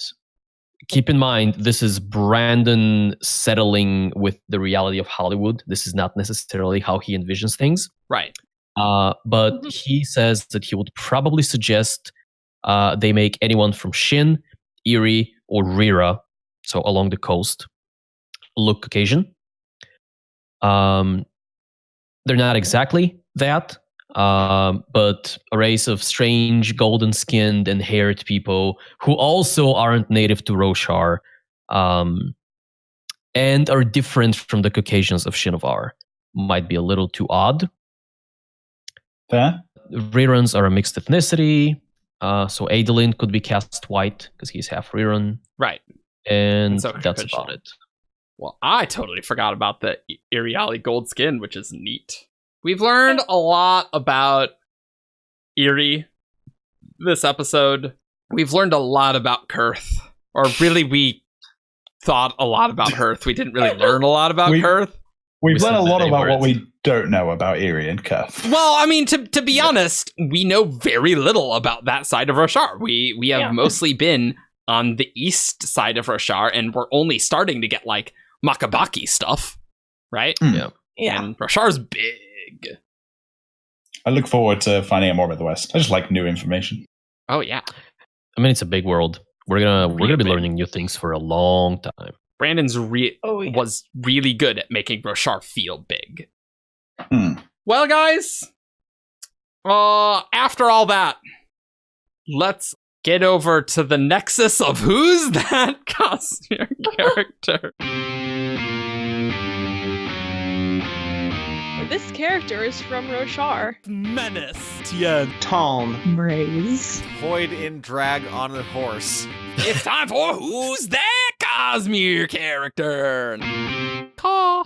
keep in mind this is Brandon settling with the reality of Hollywood. This is not necessarily how he envisions things, right? But he says that he would probably suggest they make anyone from Shin, Erie, or Rira, so along the coast, look Caucasian. They're not exactly that, but a race of strange, golden-skinned and haired people who also aren't native to Roshar, and are different from the Caucasians of Shinovar. Might be a little too odd. Fair. Rirans are a mixed ethnicity. So Adolin could be cast white because he's half Riran. Right. And that's about it. Well, I totally forgot about the Iriali gold skin, which is neat. We've learned a lot about Erie this episode. We've learned a lot about Kurth. Or really, we thought a lot about Kurth. We didn't really learn a lot about Kurth. We've learned a lot about what we don't know about Iri and Kurth. Well, I mean, to be honest, we know very little about that side of Roshar. We have mostly been on the east side of Roshar, and we're only starting to get, like, Makabaki stuff, right? Yeah. And Roshar's big. I look forward to finding out more about the West. I just like new information. Oh, yeah. I mean, it's a big world. We're gonna be learning new things for a long time. Brandon's was really good at making Roshar feel big. Mm. Well, guys, after all that, let's get over to the Nexus of who's that Cosmere character. This character is from Roshar. Menace, Tien, Talm, Braze, Void in drag on a horse. It's time for who's that Cosmere character. Caw.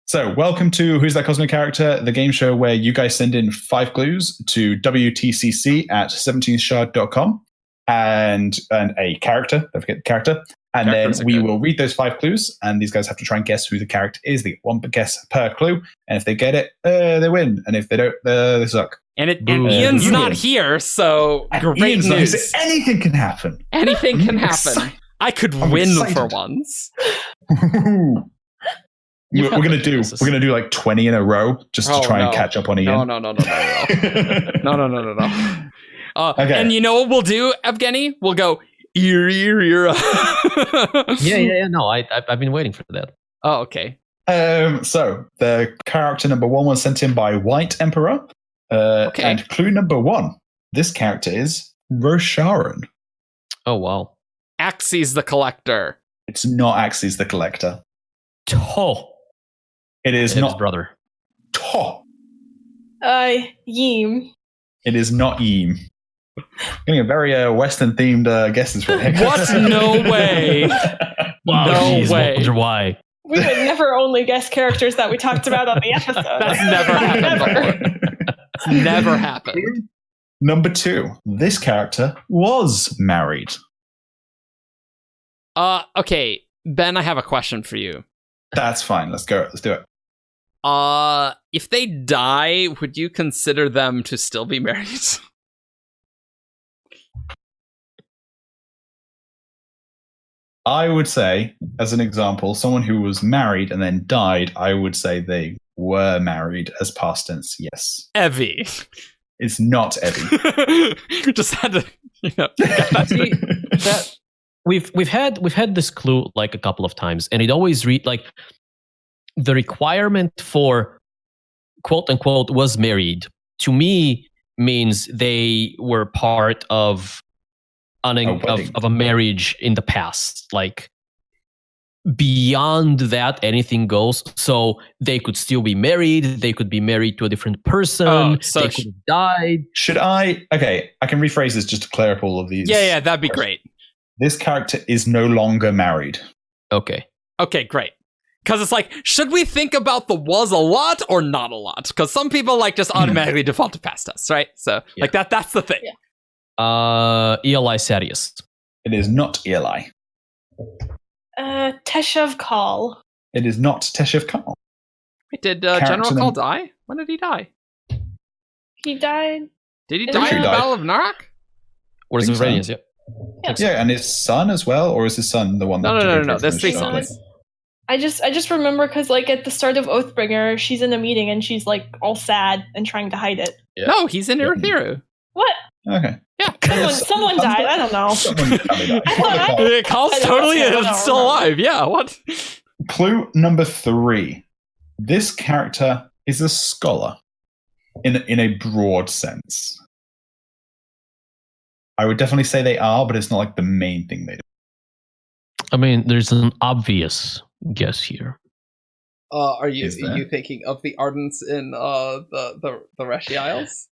So, welcome to Who's That Cosmic Character, the game show where you guys send in 5 clues to wtcc at 17shard.com and a character, don't forget the character, and then we will read those 5 clues, and these guys have to try and guess who the character is. They get 1 guess per clue, and if they get it, they win, and if they don't, they suck. And Ian's not here, so great news. Anything can happen. Anything can happen. I could win for once. We're gonna do like 20 in a row just to try and catch up on Ian. No. Okay. And you know what we'll do, Evgeni? We'll go Erie. Yeah. No, I've been waiting for that. Oh, okay. So the character number 1 was sent in by White Emperor. And clue number 1: this character is Rosharan. Oh wow. Axes the Collector. It's not Axes the Collector. To. It is His not brother. To. Yeem. It is not Yeem. Getting a very Western-themed guesses for him. What? No way. Wow, No jeez, way. wonder why. We would never only guess characters that we talked about on the episode. That's never happened before. It's never happened. Number 2. This character was married. Okay, Ben, I have a question for you. That's fine. Let's go. Let's do it. If they die, would you consider them to still be married? I would say, as an example, someone who was married and then died, I would say they were married as past tense. Yes. Evie. It's not Eddie. Just had to, get that. We've had this clue like a couple of times, and it always read like the requirement for quote unquote was married to me means they were part of a marriage in the past. Like beyond that, anything goes. So they could still be married. They could be married to a different person. So they could have died. Should I? Okay, I can rephrase this just to clear up all of these. Yeah, that'd be great. This character is no longer married. Okay. Okay, great. Because it's like, should we think about the was a lot or not a lot? Because some people like just automatically default to past tense, right? So like that's the thing. Yeah. Eli Sadius. It is not Eli. Teshav Kal. It is not Teshav Kal. Wait, did Character General Call name- die? When did he die? He died. Did he Pretty die sure in the he died. Battle of Narak? What is Think it? so. Radius, yeah. Yeah, and his son as well, or is his son the one? No. Demetrius That's the mentioned? son. I just remember because like at the start of Oathbringer, she's in a meeting and she's like all sad and trying to hide it. Yeah. No, he's in Irithiru. What? Okay. Yeah. Someone died. I don't know. Someone tell me that. I thought Call's I don't totally know. I don't still remember. alive. Yeah, what? Clue number 3. This character is a scholar in a broad sense. I would definitely say they are, but it's not like the main thing they do. I mean, there's an obvious guess here. Are Is there? thinking of the Ardents in the Reshi Isles?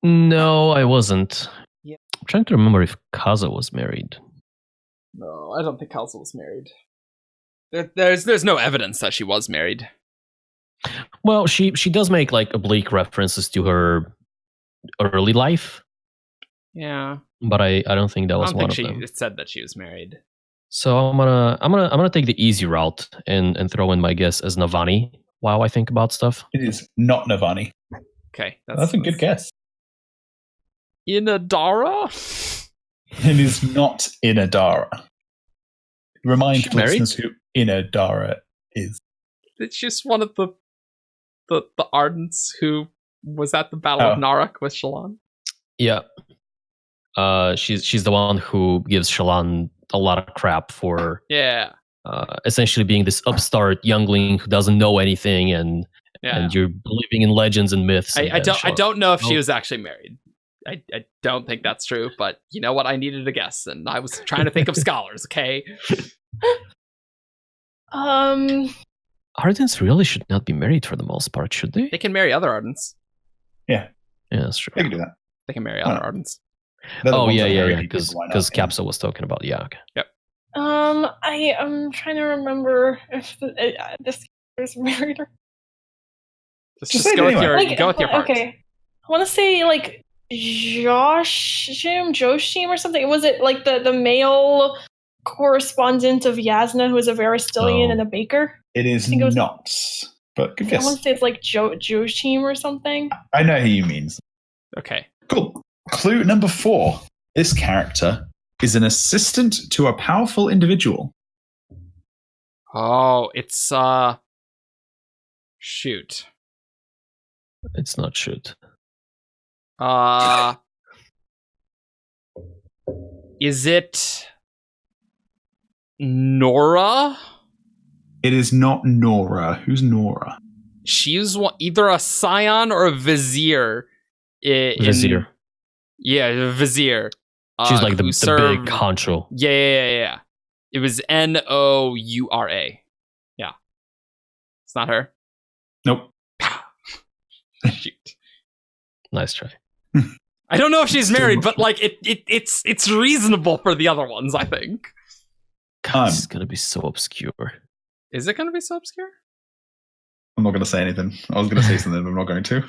No, I wasn't. Yeah. I'm trying to remember if Kaza was married. No, I don't think Kalsa was married. There's no evidence that she was married. Well, she does make like oblique references to her early life, Yeah, but I don't think that I was don't one think of them. she said that she was married. So I'm gonna take the easy route and throw in my guess as Navani while I think about stuff. It is not Navani. Okay, That's a good guess. Inadara? It is not Inadara. Remind She married? listeners who Inadara is. It's just one of the Ardents who was at the Battle of Oh. Narak with Shallan. Yeah. She's the one who gives Shallan a lot of crap for Yeah, essentially being this upstart youngling who doesn't know anything and yeah. you're believing in legends and myths. I don't know if she Oh. was actually married. I don't think that's true, but you know what? I needed a guess, and I was trying to think of scholars. Okay, Ardents really should not be married for the most part, should they? they can marry other Ardents. Yeah, that's true. They can do that. They can marry Oh. other Ardents. They're the Oh ones yeah, that marry people, because why not? Capsa was talking about okay. I am trying to remember if this is married or Just Just say it go with anyway. your go with your heart. Okay, I want to say like Joshim or something. Was it like the male correspondent of Yasna, who is a Varistilian Oh. and a baker? It is think it was- not. But good I guess. want to say it's like Joshim or something. I know who you mean. Okay. Cool. Clue number 4. This character is an assistant to a powerful individual. Oh, it's shoot. It's not shoot. Is it Nora? It is not Nora. Who's Nora? She's either a scion or a vizier. Vizier. Yeah, a vizier. She's like the who big served- honcho. Yeah. It was Noura. Yeah. It's not her. Nope. Shoot. Nice try. I don't know if she's married, but like it's reasonable for the other ones, I think. God, this is gonna be so obscure. Is it gonna be so obscure? I'm not going to say anything. I was going to say something, but I'm not going to.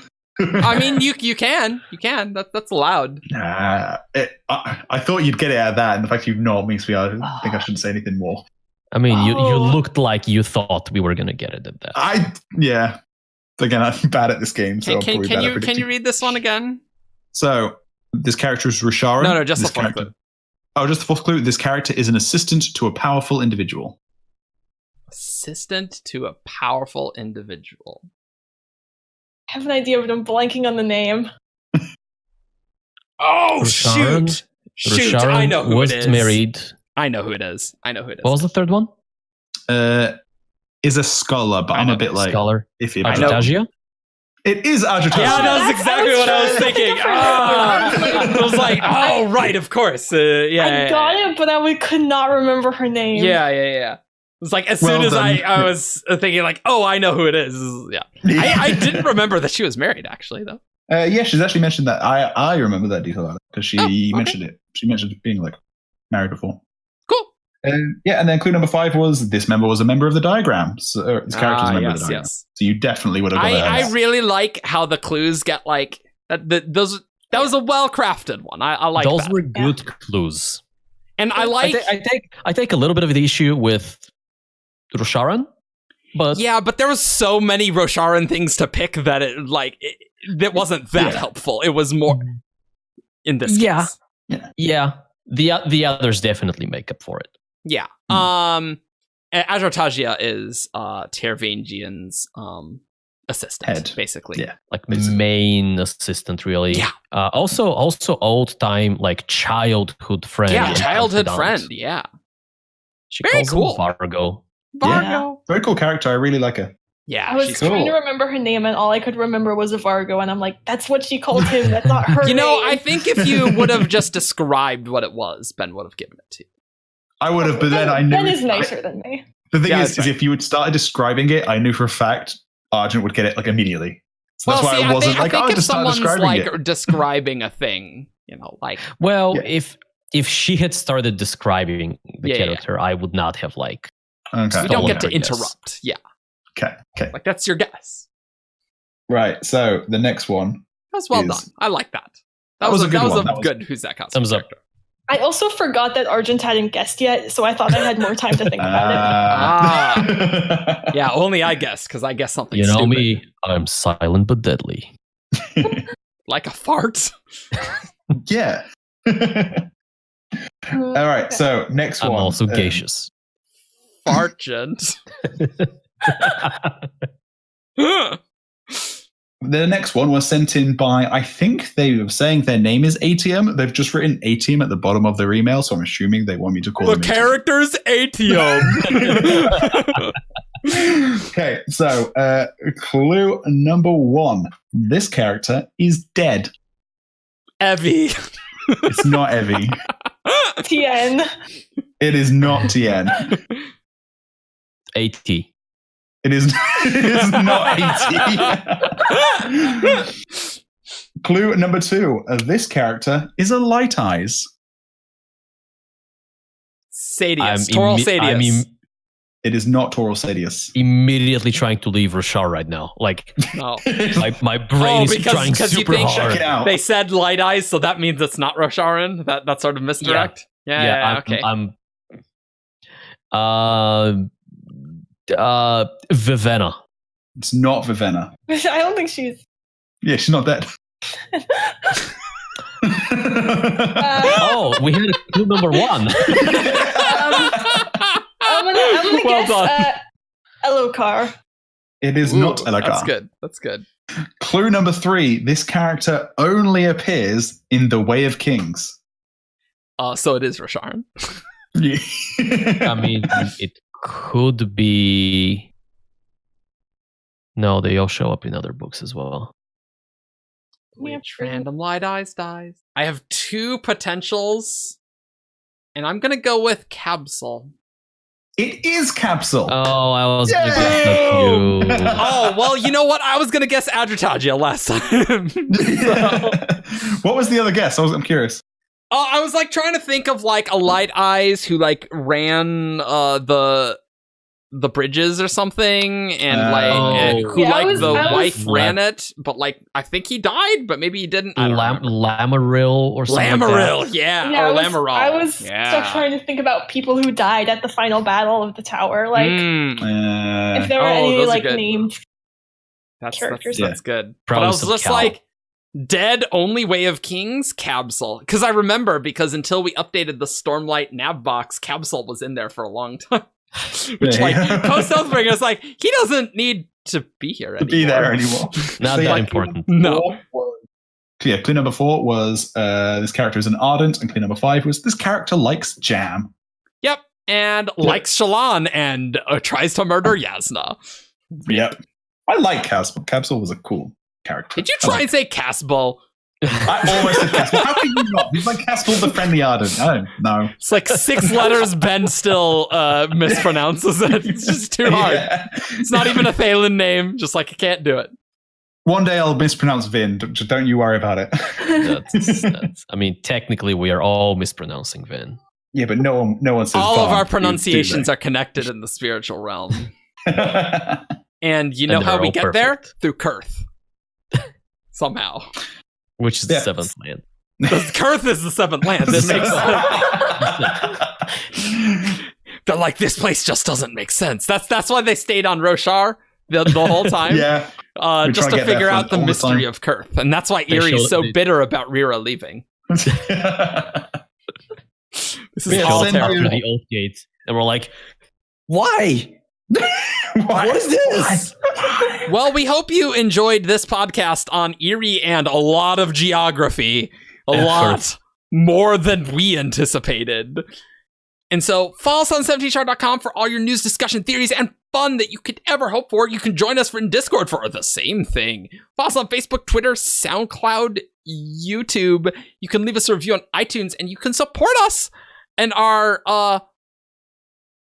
I mean, you can. That's allowed. I thought you'd get it out of that, and the fact you've not makes me. I think I shouldn't say anything more. I mean, you looked like you thought we were gonna get it at that. Yeah. Again, I'm bad at this game. So Can you read this one again? So this character is Rasharan. No, just this the fourth clue. Oh, just the fourth clue. This character is an assistant to a powerful individual. Assistant to a powerful individual. I have an idea, but I'm blanking on the name. Oh, Rasharan? shoot! Rasharan I know who was it is. married. I know who it is. What was the third one? Is a scholar, but I'm a bit like Scholar. iffy about Argentagia? It is Argent. Yeah, that's exactly what I was thinking. I was like, oh, right, of course. I got it, but I could not remember her name. Yeah. It was like as soon as I was thinking like, oh, I know who it is. Yeah. I didn't remember that she was married actually though. Yeah, she's actually mentioned that. I remember that detail because she mentioned it. She mentioned being like married before. Cool. Yeah, and then clue number 5 was this member was a member of the diagram. So this character's a member of the diagram. Yes. So you definitely would have got that. I really like how the clues get like that. That was a well crafted one. I like those that. were good clues. And I like. I take a little bit of the issue with Rasharan, but but there was so many Rosharan things to pick that that wasn't that helpful. It was more in this case. Yeah. The others definitely make up for it. Yeah. Azrotagia is Tervangian's assistant, head, basically. Yeah, like main assistant, really. Yeah. Also old time like childhood friend. Yeah, childhood confidant. friend. Yeah. She Very calls cool. him Vargo. Vargo. Very cool character. I really like her. Yeah, I was she's trying cool. to remember her name, and all I could remember was a Vargo, and I'm like, that's what she called him. That's not her You know, name. I think if you would have just described what it was, Ben would have given it to you. I would have, but then I knew. Ben is nicer than me. The thing Yeah, is if you had started describing it, I knew for a fact Argent would get it like immediately. So that's why I wasn't I think if just start someone's describing like it. describing a thing, like Well, Yeah. if she had started describing the Yeah. character, I would not have like. Okay. we don't get to Stolen her guess. interrupt. Yeah, Okay. like that's your guess. Right. So the next one. That was well Is- done. I like that. That was a good that was one. a That was- good Who's That Cosmere Thumbs up. character. I also forgot that Argent hadn't guessed yet, so I thought I had more time to think about it. Yeah, only I guess because I guess something. You know stupid. me, I'm silent but deadly. Like a fart. Yeah. All right. So next I'm one. also gaseous. Fargent. The next one was sent in by, I think they were saying their name is ATM. They've just written ATM at the bottom of their email, so I'm assuming they want me to call The them character's ATM. ATM. Okay, so clue number 1. This character is dead. Evie. It's not Evie. Tien. It is not Tien. AT. It is not AT. Clue number 2. This character is a Light Eyes. Sadius. Toral Sadius. It is not Toral Sadius. Immediately trying to leave Rashar right now. Like No. my brain is trying because you super think hard. Check it out. they said light eyes, so that means it's not Rosharan. That sort of misdirect. Yeah, okay. I'm Vivenna. It's not Vivenna. I don't think she's. Yeah, she's not dead. Oh, we had a clue number 1. I'm gonna Well guess Elokar. It is Ooh, not Elokar. That's good. That's good. Clue number 3. This character only appears in The Way of Kings. So it is Rosharan. I mean, it could be. No, they all show up in other books as well. Which random light eyes dies? I have 2 potentials, and I'm gonna go with Capsule. It is Capsule. Oh, I was going to guess Yay! that too. Oh, well, you know what? I was going to guess Adretagia last time. What was the other guess? I'm curious. Oh, I was like trying to think of like a Light Eyes who like ran the bridges or something, and who Yeah, like the I was- wife ran it, but like I think he died, but maybe he didn't. I don't remember. Lamaril or something Lamaril, like that. yeah, Yeah, or Lamarol. I was still trying to think about people who died at the final battle of the tower. Like, if there were any those are like good. named That's characters. that's good. Prowess but I was of just Cal. like, dead only way of kings, Cabsol. Because I remember, because until we updated the Stormlight nav box, Cabsol was in there for a long time. Which, like, post Oathbringer is like, he doesn't need to be here To be there anymore. Not So, that yeah, important. No. Yeah, clue number 4 was this character is an Ardent, and clue number 5 was this character likes jam. Yep. And likes Shallan and tries to murder Yasna. Yep. I like Capsule. Capsule was a cool character. Did you try and say Casbo? I always said Capsule. How can you not? He's like Capsule the Friendly Ardent. I don't know. It's like 6 letters. Ben still mispronounces it. It's just too hard. Yeah. It's not even a Thalen name. Just like, I can't do it. One day I'll mispronounce Vin. Don't you worry about it. That's, I mean, technically, we are all mispronouncing Vin. Yeah, but no one says All of Vaughn, our do pronunciations they? are connected in the spiritual realm. Yeah. And you know And how they're we all get there? perfect. Through Kurth. Somehow. Which is the Yes. 7th land. Kurth is the 7th land. This makes sense. They're like, this place just doesn't make sense. That's why they stayed on Roshar the whole time. Yeah. We Just try to to get figure there out the all the mystery time. of Kurth. And that's why They Erie is showed- so they- bitter about Rira leaving. This is Yeah, all send After terrible. the Oath Gates, and we're like, why? What is this? Well, we hope you enjoyed this podcast on Erie and a lot of geography. A lot more than we anticipated. And so follow us on 17shard.com for all your news, discussion, theories, and fun that you could ever hope for. You can join us in Discord for the same thing. Follow us on Facebook, Twitter, SoundCloud, YouTube. You can leave us a review on iTunes, and you can support us and our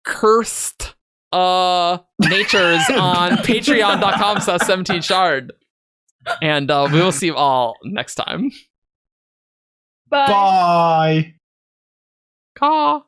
cursed natures on patreon.com/17shard. And we will see you all next time. Bye. Bye. Caw.